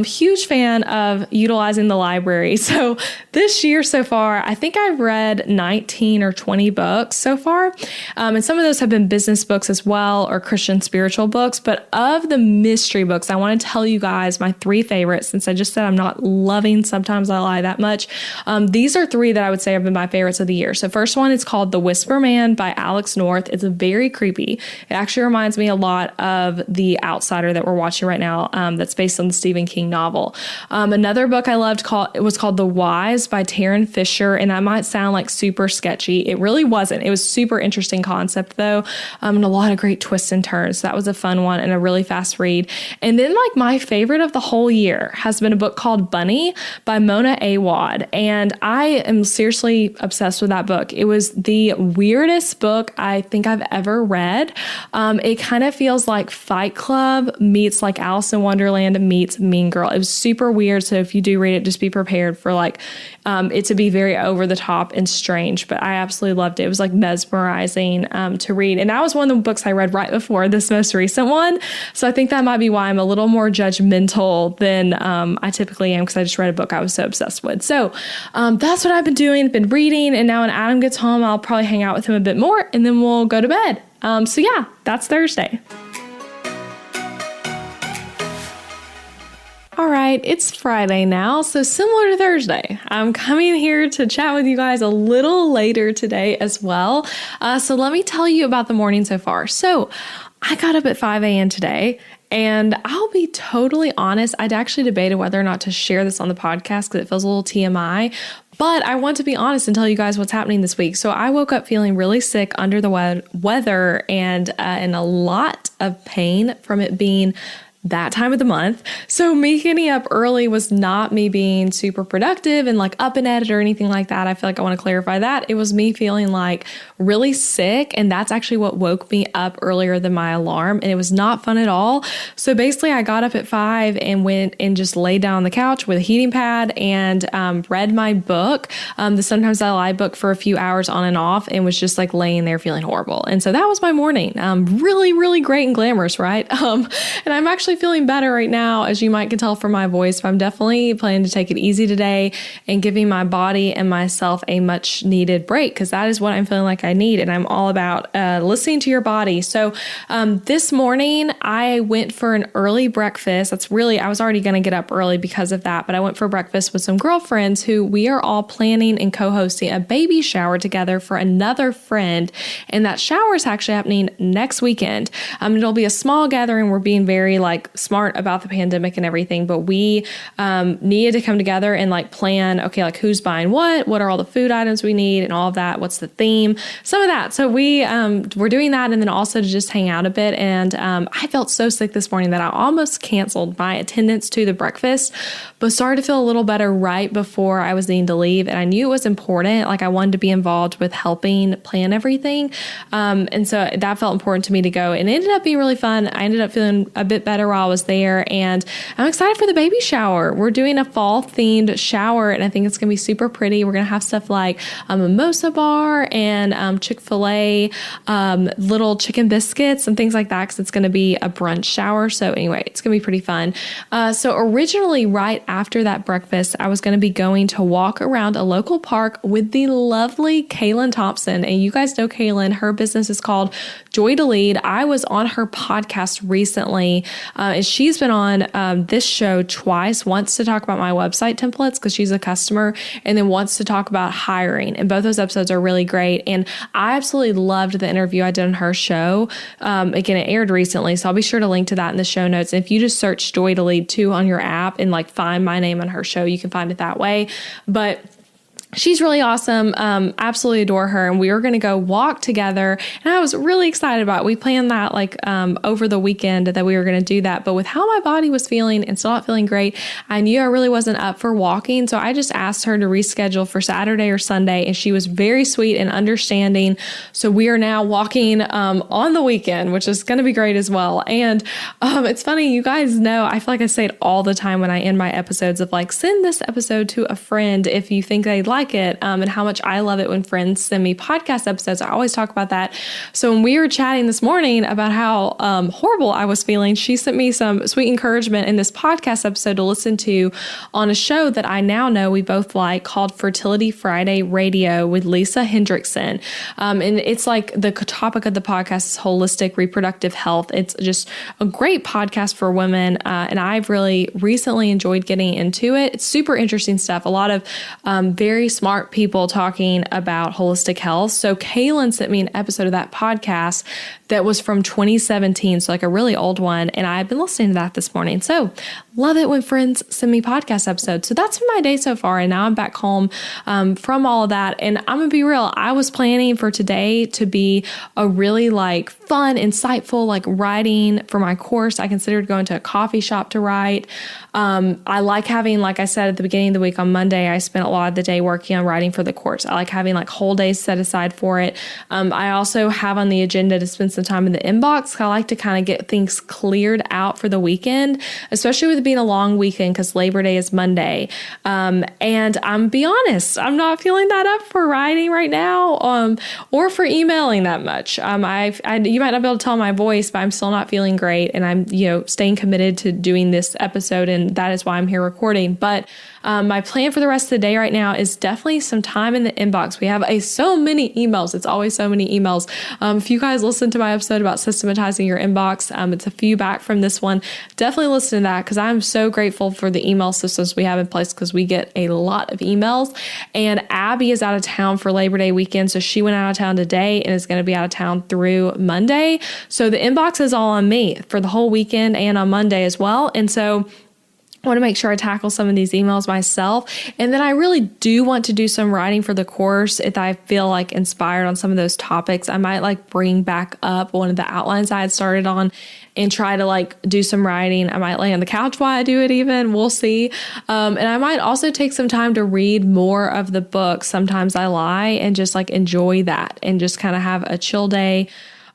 Huge fan of utilizing the library. So this year so far, I think I've read 19 or 20 books so far. And some of those have been business books as well, or Christian spiritual books. But of the mystery books, I want to tell you guys my 3 favorites, since I just said I'm not loving Sometimes I Lie that much. These are 3 that I would say have been my favorites of the year. So first one is called The Whisper Man by Alex North. It's very creepy. It actually reminds me a lot of The Outsider that we're watching right now, that's based on the Stephen King novel. Another book I loved was called The Wise by Taryn Fisher, and that might sound like super sketchy. It really wasn't. It was super interesting concept though, and a lot of great twists and turns. So that was a fun one and a really fast read. And then like my favorite of the whole year has been a book called Bunny by Mona Awad, and I am seriously obsessed with that book. It was the weirdest book I think I've ever read. It kind of feels like Fight Club meets like Alice in Wonderland meets Mean Girl. It was super weird. So if you do read it, just be prepared for like it to be very over the top and strange. But I absolutely loved it. It was like mesmerizing to read. And that was one of the books I read right before this most recent one. So I think that might be why I'm a little more judgmental than I typically am, because I just read a book I was so obsessed with. So that's what I've been doing, been reading. And now when Adam gets home, I'll probably hang out with him a bit more and then we'll go to bed. So yeah, that's Thursday. All right, it's Friday now, so similar to Thursday, I'm coming here to chat with you guys a little later today as well. So let me tell you about the morning so far. So I got up at 5 a.m. today, and I'll be totally honest, I'd actually debated whether or not to share this on the podcast because it feels a little TMI. But I want to be honest and tell you guys what's happening this week. So I woke up feeling really sick, under the weather, and in a lot of pain from it being that time of the month. So me getting up early was not me being super productive and like up and at it or anything like that. I feel like I want to clarify that. It was me feeling like really sick. And that's actually what woke me up earlier than my alarm. And it was not fun at all. So basically I got up at 5 and went and just laid down on the couch with a heating pad and read my book, the Sometimes I Lie book, for a few hours on and off, and was just like laying there feeling horrible. And so that was my morning. Really, really great and glamorous, right? And I'm actually feeling better right now, as you might can tell from my voice, but I'm definitely planning to take it easy today and giving my body and myself a much needed break, because that is what I'm feeling like I need. And I'm all about listening to your body. So this morning I went for an early breakfast. I was already going to get up early because of that, but I went for breakfast with some girlfriends who we are all planning and co-hosting a baby shower together for another friend. And that shower is actually happening next weekend. It'll be a small gathering. We're being very like like smart about the pandemic and everything, but we needed to come together and like plan, okay, like who's buying what are all the food items we need and all of that, what's the theme, some of that. So we were doing that, and then also to just hang out a bit. And I felt so sick this morning that I almost canceled my attendance to the breakfast, but started to feel a little better right before I was needing to leave. And I knew it was important. Like I wanted to be involved with helping plan everything. And so that felt important to me to go, and it ended up being really fun. I ended up feeling a bit better while I was there, and I'm excited for the baby shower. We're doing a fall themed shower, and I think it's going to be super pretty. We're going to have stuff like a mimosa bar and Chick-fil-A little chicken biscuits and things like that, because it's going to be a brunch shower. So anyway, it's going to be pretty fun. So originally, right after that breakfast, I was going to be going to walk around a local park with the lovely Kaylin Thompson. And you guys know Kaylin. Her business is called Joy to Lead. I was on her podcast recently, and she's been on this show twice, once to talk about my website templates because she's a customer, and then once to talk about hiring. And both those episodes are really great. And I absolutely loved the interview I did on her show. Again, it aired recently, so I'll be sure to link to that in the show notes. And if you just search Joy to Lead 2 on your app and like find my name on her show, you can find it that way. But she's really awesome. Absolutely adore her. And we were going to go walk together. And I was really excited about it. We planned that like over the weekend that we were going to do that. But with how my body was feeling and still not feeling great, I knew I really wasn't up for walking. So I just asked her to reschedule for Saturday or Sunday. And she was very sweet and understanding. So we are now walking on the weekend, which is going to be great as well. And it's funny, you guys know, I feel like I say it all the time when I end my episodes of like, send this episode to a friend if you think they'd like it, and how much I love it when friends send me podcast episodes. I always talk about that. So when we were chatting this morning about how horrible I was feeling, she sent me some sweet encouragement in this podcast episode to listen to on a show that I now know we both like called Fertility Friday Radio with Lisa Hendrickson. And it's like the topic of the podcast is holistic reproductive health. It's just a great podcast for women. And I've really recently enjoyed getting into it. It's super interesting stuff. A lot of very smart people talking about holistic health. So Kaylin sent me an episode of that podcast that was from 2017, so like a really old one, and I've been listening to that this morning. So love it when friends send me podcast episodes. So that's been my day so far, and now I'm back home from all of that. And I'm gonna be real, I was planning for today to be a really like fun, insightful, like writing for my course. I considered going to a coffee shop to write. I like having, like I said at the beginning of the week on Monday, I spent a lot of the day working on writing for the course. I like having like whole days set aside for it. I also have on the agenda to spend some time in the inbox. I like to kind of get things cleared out for the weekend, especially with it being a long weekend because Labor Day is Monday. And I'm be honest, I'm not feeling that up for writing right now, or for emailing that much. You might not be able to tell my voice, but I'm still not feeling great, and I'm staying committed to doing this episode, and that is why I'm here recording. But my plan for the rest of the day right now is definitely some time in the inbox. We have so many emails. It's always so many emails. If you guys listen to my episode about systematizing your inbox, it's a few back from this one. Definitely listen to that because I'm so grateful for the email systems we have in place because we get a lot of emails. And Abby is out of town for Labor Day weekend, so she went out of town today and is going to be out of town through Monday. So the inbox is all on me for the whole weekend and on Monday as well. And so I want to make sure I tackle some of these emails myself. And then I really do want to do some writing for the course. If I feel like inspired on some of those topics, I might like bring back up one of the outlines I had started on and try to like do some writing. I might lay on the couch while I do it even. We'll see. And I might also take some time to read more of the book. Sometimes I lie and just like enjoy that and just kind of have a chill day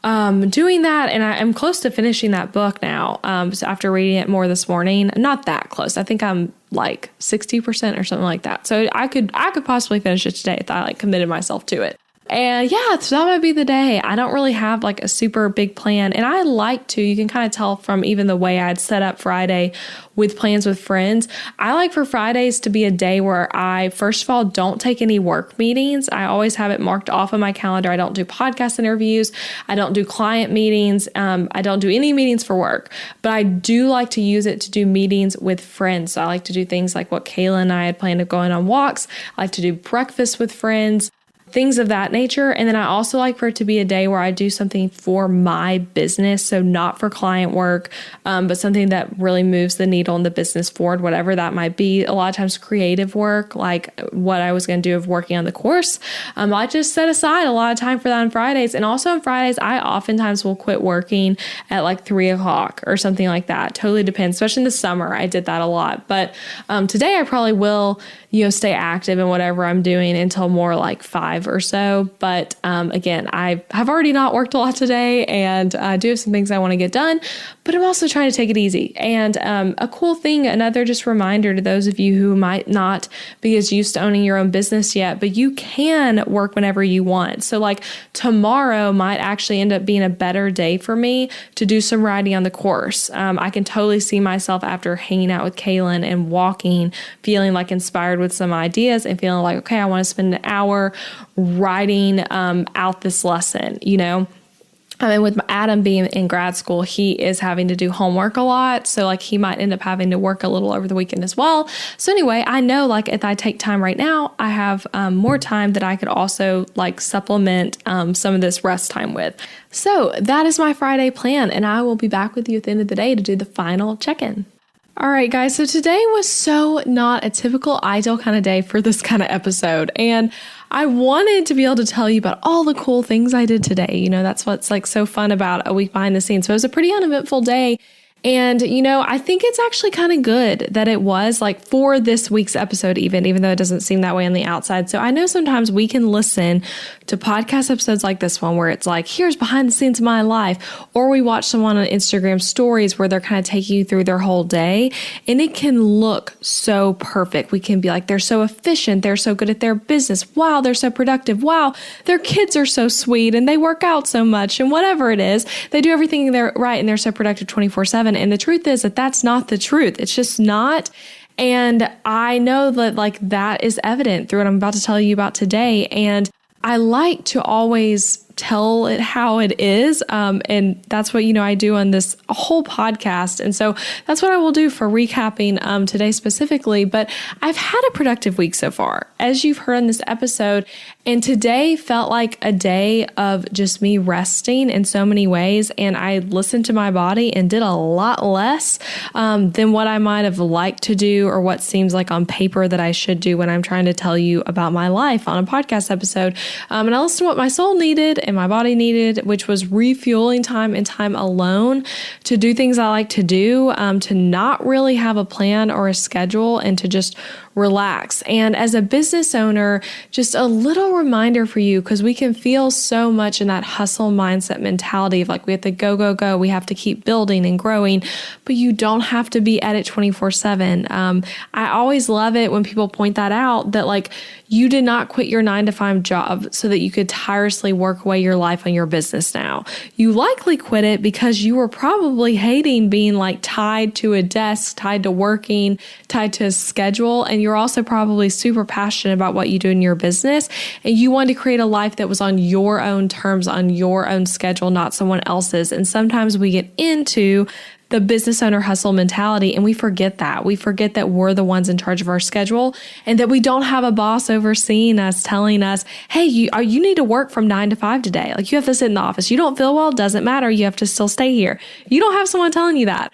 doing that. And I'm close to finishing that book now. So after reading it more this morning, not that close. I think I'm like 60% or something like that. So I could possibly finish it today if I like committed myself to it. And yeah, so that might be the day. I don't really have like a super big plan. And I like to, you can kind of tell from even the way I'd set up Friday with plans with friends. I like for Fridays to be a day where I, first of all, don't take any work meetings. I always have it marked off on my calendar. I don't do podcast interviews. I don't do client meetings. I don't do any meetings for work, but I do like to use it to do meetings with friends. So I like to do things like what Kayla and I had planned of going on walks. I like to do breakfast with friends. things of that nature. And then I also like for it to be a day where I do something for my business. So not for client work, but something that really moves the needle in the business forward, whatever that might be. A lot of times creative work, like what I was going to do of working on the course. I just set aside a lot of time for that on Fridays. And also on Fridays, I oftentimes will quit working at like 3:00 or something like that. Totally depends, especially in the summer. I did that a lot. But today I probably will, stay active in whatever I'm doing until more like 5 or so. But again, I have already not worked a lot today, and I do have some things I want to get done, but I'm also trying to take it easy. And a cool thing, another just reminder to those of you who might not be as used to owning your own business yet, but you can work whenever you want. So like tomorrow might actually end up being a better day for me to do some writing on the course. I can totally see myself after hanging out with Kaylin and walking, feeling like inspired with some ideas and feeling like, okay, I want to spend an hour writing out this lesson, with Adam being in grad school, he is having to do homework a lot. So like he might end up having to work a little over the weekend as well. So anyway, I know like if I take time right now, I have more time that I could also like supplement some of this rest time with. So that is my Friday plan. And I will be back with you at the end of the day to do the final check-in. All right, guys. So today was so not a typical ideal kind of day for this kind of episode. And I wanted to be able to tell you about all the cool things I did today. That's what's like so fun about a week behind the scenes. So it was a pretty uneventful day. And, I think it's actually kind of good that it was like for this week's episode, even though it doesn't seem that way on the outside. So I know sometimes we can listen to podcast episodes like this one where it's like, here's behind the scenes of my life. Or we watch someone on Instagram stories where they're kind of taking you through their whole day. And it can look so perfect. We can be like, they're so efficient. They're so good at their business. Wow, they're so productive. Wow, their kids are so sweet and they work out so much and whatever it is. They do everything they're right and they're so productive 24/7. And the truth is that that's not the truth. It's just not. And I know that like that is evident through what I'm about to tell you about today. And I like to always tell it how it is. And that's what, I do on this whole podcast. And so that's what I will do for recapping today specifically. But I've had a productive week so far, as you've heard in this episode. And today felt like a day of just me resting in so many ways. And I listened to my body and did a lot less than what I might have liked to do or what seems like on paper that I should do when I'm trying to tell you about my life on a podcast episode. And I listened to what my soul needed and my body needed, which was refueling time and time alone to do things I like to do, to not really have a plan or a schedule and to just relax. And as a business owner, just a little reminder for you, because we can feel so much in that hustle mindset mentality of like, we have to go, go, go. We have to keep building and growing, but you don't have to be at it 24/7. I always love it when people point that out, that like you did not quit your 9-to-5 job so that you could tirelessly work away your life on your business now. You likely quit it because you were probably hating being like tied to a desk, tied to working, tied to a schedule. And you're also probably super passionate about what you do in your business. And you wanted to create a life that was on your own terms, on your own schedule, not someone else's. And sometimes we get into the business owner hustle mentality. And we forget that. We forget that we're the ones in charge of our schedule and that we don't have a boss overseeing us telling us, hey, you need to work from 9 to 5 today. Like you have to sit in the office. You don't feel well, doesn't matter. You have to still stay here. You don't have someone telling you that.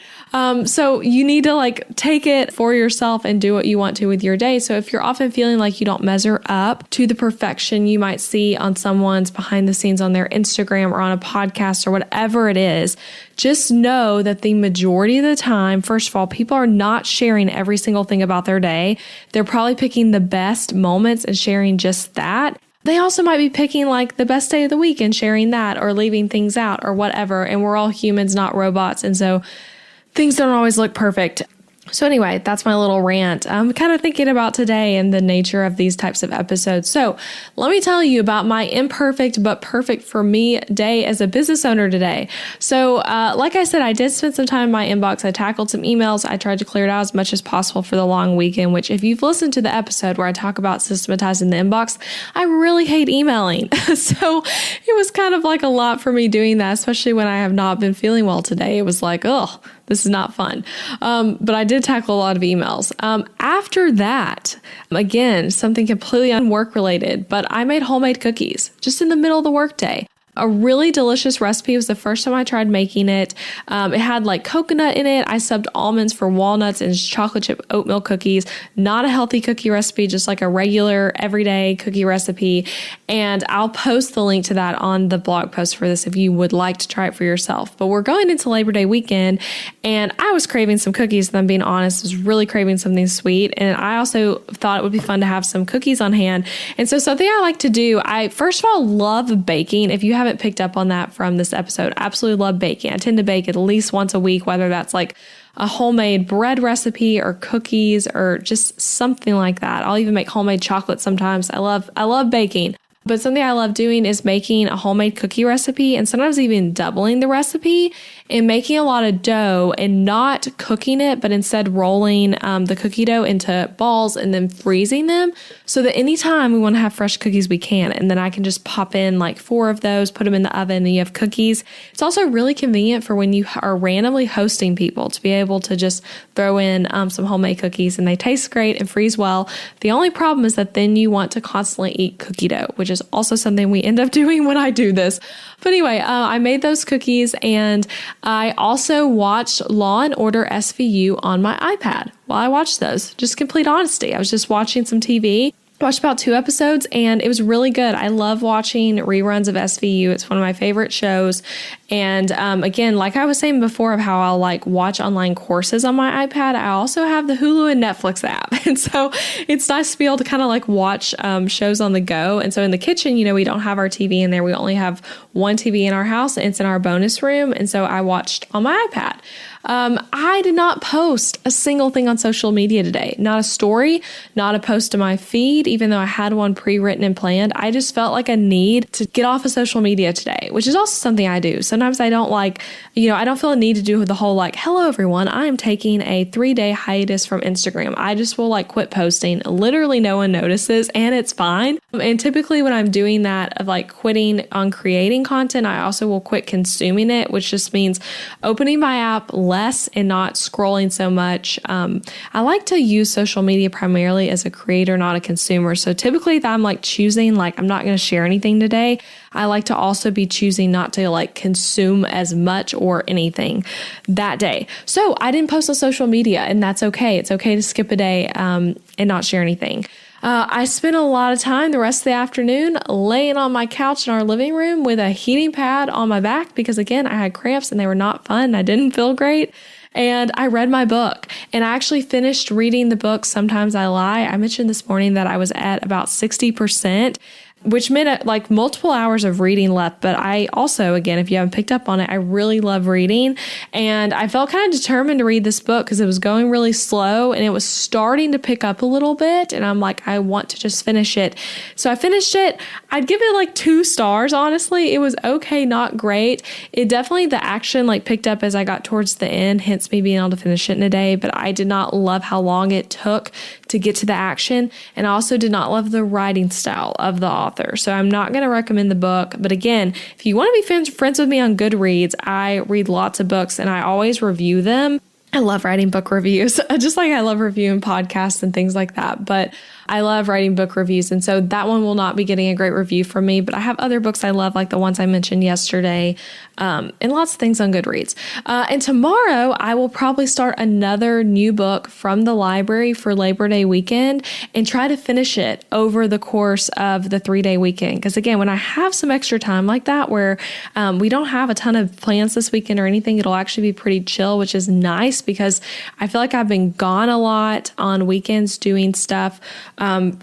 So you need to like take it for yourself and do what you want to with your day. So if you're often feeling like you don't measure up to the perfection you might see on someone's behind the scenes on their Instagram or on a podcast or whatever it is, just know that the majority of the time, first of all, people are not sharing every single thing about their day. They're probably picking the best moments and sharing just that. They also might be picking like the best day of the week and sharing that or leaving things out or whatever. And we're all humans, not robots. And so things don't always look perfect. So anyway, that's my little rant. I'm kind of thinking about today and the nature of these types of episodes. So let me tell you about my imperfect but perfect for me day as a business owner today. So like I said, I did spend some time in my inbox. I tackled some emails. I tried to clear it out as much as possible for the long weekend, which if you've listened to the episode where I talk about systematizing the inbox, I really hate emailing. So it was kind of like a lot for me doing that, especially when I have not been feeling well today. It was like, oh, This is not fun. But I did tackle a lot of emails. After that, again, something completely unwork related, but I made homemade cookies just in the middle of the workday. A really delicious recipe. It was the first time I tried making it. It had like coconut in it. I subbed almonds for walnuts and chocolate chip oatmeal cookies. Not a healthy cookie recipe, just like a regular everyday cookie recipe. And I'll post the link to that on the blog post for this if you would like to try it for yourself. But we're going into Labor Day weekend and I was craving some cookies, if I'm being honest. I was really craving something sweet. And I also thought it would be fun to have some cookies on hand. And so something I like to do, I first of all love baking. If you haven't picked up on that from this episode, absolutely love baking. I tend to bake at least once a week, whether that's like a homemade bread recipe or cookies or just something like that. I'll even make homemade chocolate sometimes. I love baking. But something I love doing is making a homemade cookie recipe and sometimes even doubling the recipe and making a lot of dough and not cooking it, but instead rolling the cookie dough into balls and then freezing them so that anytime we want to have fresh cookies, we can. And then I can just pop in like 4 of those, put them in the oven, and you have cookies. It's also really convenient for when you are randomly hosting people to be able to just throw in some homemade cookies, and they taste great and freeze well. The only problem is that then you want to constantly eat cookie dough, which is also something we end up doing when I do this. But anyway, I made those cookies, and I also watched Law and Order SVU on my iPad while I watched those. Just complete honesty. I was just watching some TV. Watched about 2 episodes and it was really good. I love watching reruns of SVU. It's one of my favorite shows. And again, like I was saying before of how I'll like watch online courses on my iPad, I also have the Hulu and Netflix app. And so it's nice to be able to kind of like watch shows on the go. And so in the kitchen, we don't have our TV in there. We only have one TV in our house and it's in our bonus room. And so I watched on my iPad. I did not post a single thing on social media today. Not a story, not a post to my feed, even though I had one pre-written and planned. I just felt like a need to get off of social media today, which is also something I do. Sometimes I don't I don't feel a need to do the whole like, hello everyone, I am taking a 3-day hiatus from Instagram. I just will like quit posting. Literally no one notices and it's fine. And typically when I'm doing that of like quitting on creating content, I also will quit consuming it, which just means opening my app less and not scrolling so much. I like to use social media primarily as a creator, not a consumer. So typically if I'm like choosing, like I'm not going to share anything today, I like to also be choosing not to like consume as much or anything that day. So I didn't post on social media and that's okay. It's okay to skip a day and not share anything. I spent a lot of time the rest of the afternoon laying on my couch in our living room with a heating pad on my back because, again, I had cramps and they were not fun. I didn't feel great. And I read my book and I actually finished reading the book. Sometimes I lie. I mentioned this morning that I was at about 60%. Which meant like multiple hours of reading left. But I also, again, if you haven't picked up on it, I really love reading. And I felt kind of determined to read this book because it was going really slow and it was starting to pick up a little bit. And I'm like, I want to just finish it. So I finished it. I'd give it like 2 stars, honestly. It was okay, not great. It definitely, the action like picked up as I got towards the end, hence me being able to finish it in a day. But I did not love how long it took to get to the action. And I also did not love the writing style of the author. So I'm not going to recommend the book. But again, if you want to be friends with me on Goodreads, I read lots of books and I always review them. I love writing book reviews, just like I love reviewing podcasts and things like that. But I love writing book reviews. And so that one will not be getting a great review from me, but I have other books I love, like the ones I mentioned yesterday, and lots of things on Goodreads. And tomorrow I will probably start another new book from the library for Labor Day weekend and try to finish it over the course of the 3-day weekend. Because again, when I have some extra time like that, where we don't have a ton of plans this weekend or anything, it'll actually be pretty chill, which is nice because I feel like I've been gone a lot on weekends doing stuff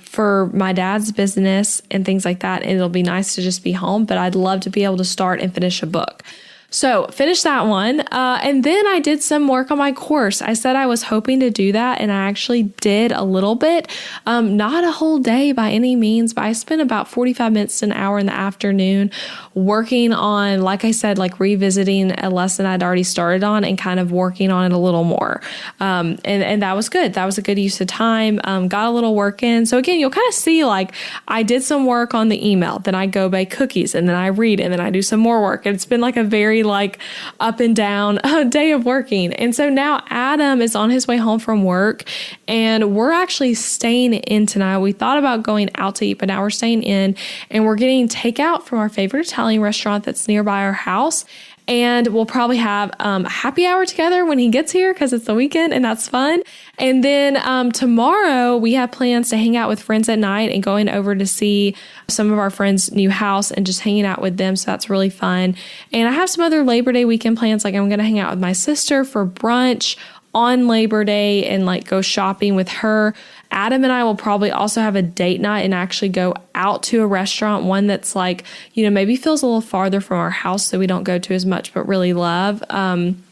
for my dad's business and things like that. And it'll be nice to just be home, but I'd love to be able to start and finish a book. So finish that one. And then I did some work on my course. I said I was hoping to do that, and I actually did a little bit. Not a whole day by any means, but I spent about 45 minutes to an hour in the afternoon working on, like I said, like revisiting a lesson I'd already started on and kind of working on it a little more. And that was good. That was a good use of time. Got a little work in. So again, you'll kind of see like I did some work on the email, then I go bake cookies, and then I read, and then I do some more work. And it's been like a very like up and down day of working. And so now Adam is on his way home from work and we're actually staying in tonight. We thought about going out to eat, but now we're staying in and we're getting takeout from our favorite Italian restaurant that's nearby our house. And we'll probably have a happy hour together when he gets here because it's the weekend and that's fun. And then tomorrow we have plans to hang out with friends at night and going over to see some of our friends' new house and just hanging out with them. So that's really fun. And I have some other Labor Day weekend plans. Like I'm going to hang out with my sister for brunch on Labor Day and like go shopping with her. Adam and I will probably also have a date night and actually go out to a restaurant, one that's like, maybe feels a little farther from our house so we don't go to as much, but really love. And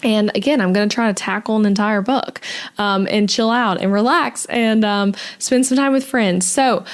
again, I'm going to try to tackle an entire book and chill out and relax and spend some time with friends. So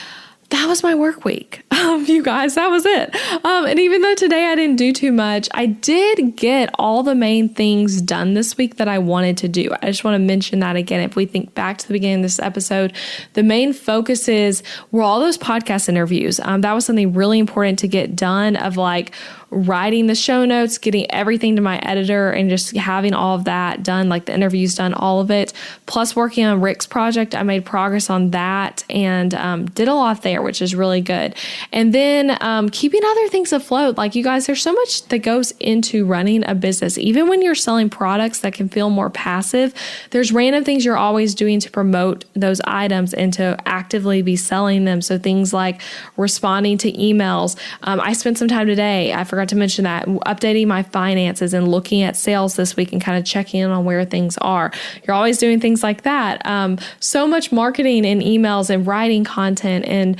that was my work week. You guys, that was it. And even though today I didn't do too much, I did get all the main things done this week that I wanted to do. I just want to mention that again. If we think back to the beginning of this episode, the main focuses were all those podcast interviews. That was something really important to get done of like writing the show notes, getting everything to my editor and just having all of that done, like the interviews done, all of it. Plus working on Rick's project, I made progress on that and did a lot there, which is really good. And then keeping other things afloat. Like you guys, there's so much that goes into running a business. Even when you're selling products that can feel more passive, there's random things you're always doing to promote those items and to actively be selling them. So things like responding to emails. I spent some time today, I forgot to mention that, updating my finances and looking at sales this week and kind of checking in on where things are. You're always doing things like that. So much marketing and emails and writing content and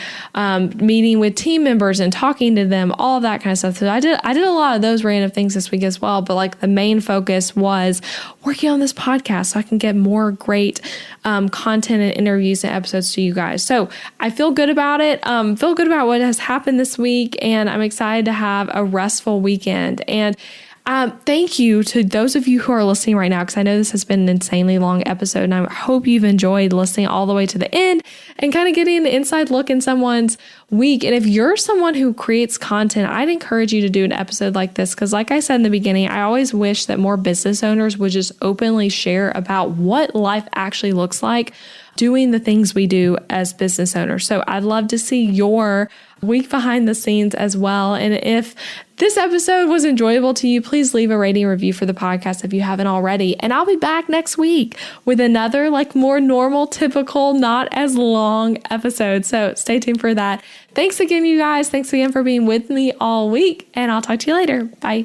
meeting with team members and talking to them, all of that kind of stuff. So I did a lot of those random things this week as well. But like the main focus was working on this podcast so I can get more great content and interviews and episodes to you guys. So I feel good about it. Feel good about what has happened this week. And I'm excited to have a restful weekend. And thank you to those of you who are listening right now, because I know this has been an insanely long episode, and I hope you've enjoyed listening all the way to the end and kind of getting an inside look in someone's week. And if you're someone who creates content, I'd encourage you to do an episode like this, because like I said in the beginning, I always wish that more business owners would just openly share about what life actually looks like doing the things we do as business owners. So I'd love to see your week behind the scenes as well. And if this episode was enjoyable to you, please leave a rating review for the podcast if you haven't already. And I'll be back next week with another like more normal, typical, not as long episode. So stay tuned for that. Thanks again, you guys. Thanks again for being with me all week. And I'll talk to you later. Bye.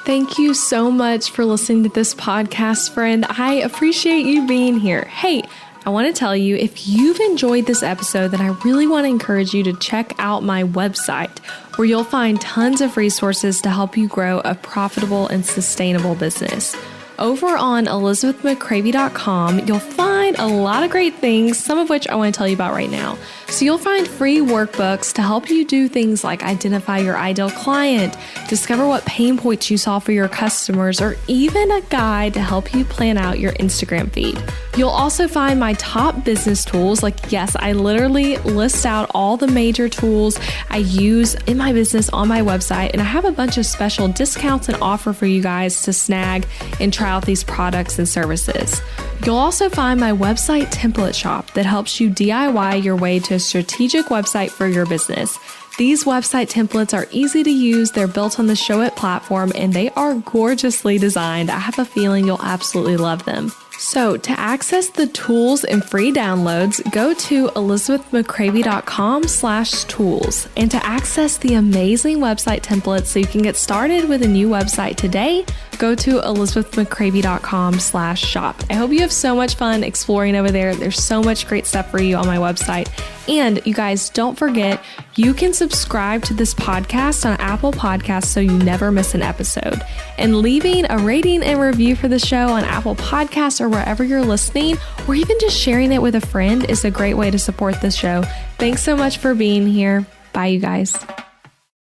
Thank you so much for listening to this podcast, friend. I appreciate you being here. Hey, I want to tell you, if you've enjoyed this episode, then I really want to encourage you to check out my website, where you'll find tons of resources to help you grow a profitable and sustainable business. Over on elizabethmccravey.com, you'll find a lot of great things, some of which I want to tell you about right now. So you'll find free workbooks to help you do things like identify your ideal client, discover what pain points you solve for your customers, or even a guide to help you plan out your Instagram feed. You'll also find my top business tools. Like, yes, I literally list out all the major tools I use in my business on my website, and I have a bunch of special discounts and offer for you guys to snag and try out these products and services. You'll also find my website template shop that helps you DIY your way to a strategic website for your business. These website templates are easy to use, they're built on the Showit platform, and they are gorgeously designed. I have a feeling you'll absolutely love them. So to access the tools and free downloads, go to elizabethmccravey.com/tools. And to access the amazing website templates so you can get started with a new website today, go to elizabethmccravey.com/shop. I hope you have so much fun exploring over there. There's so much great stuff for you on my website. And you guys, don't forget, you can subscribe to this podcast on Apple Podcasts so you never miss an episode. And leaving a rating and review for the show on Apple Podcasts or wherever you're listening, or even just sharing it with a friend, is a great way to support the show. Thanks so much for being here. Bye, you guys.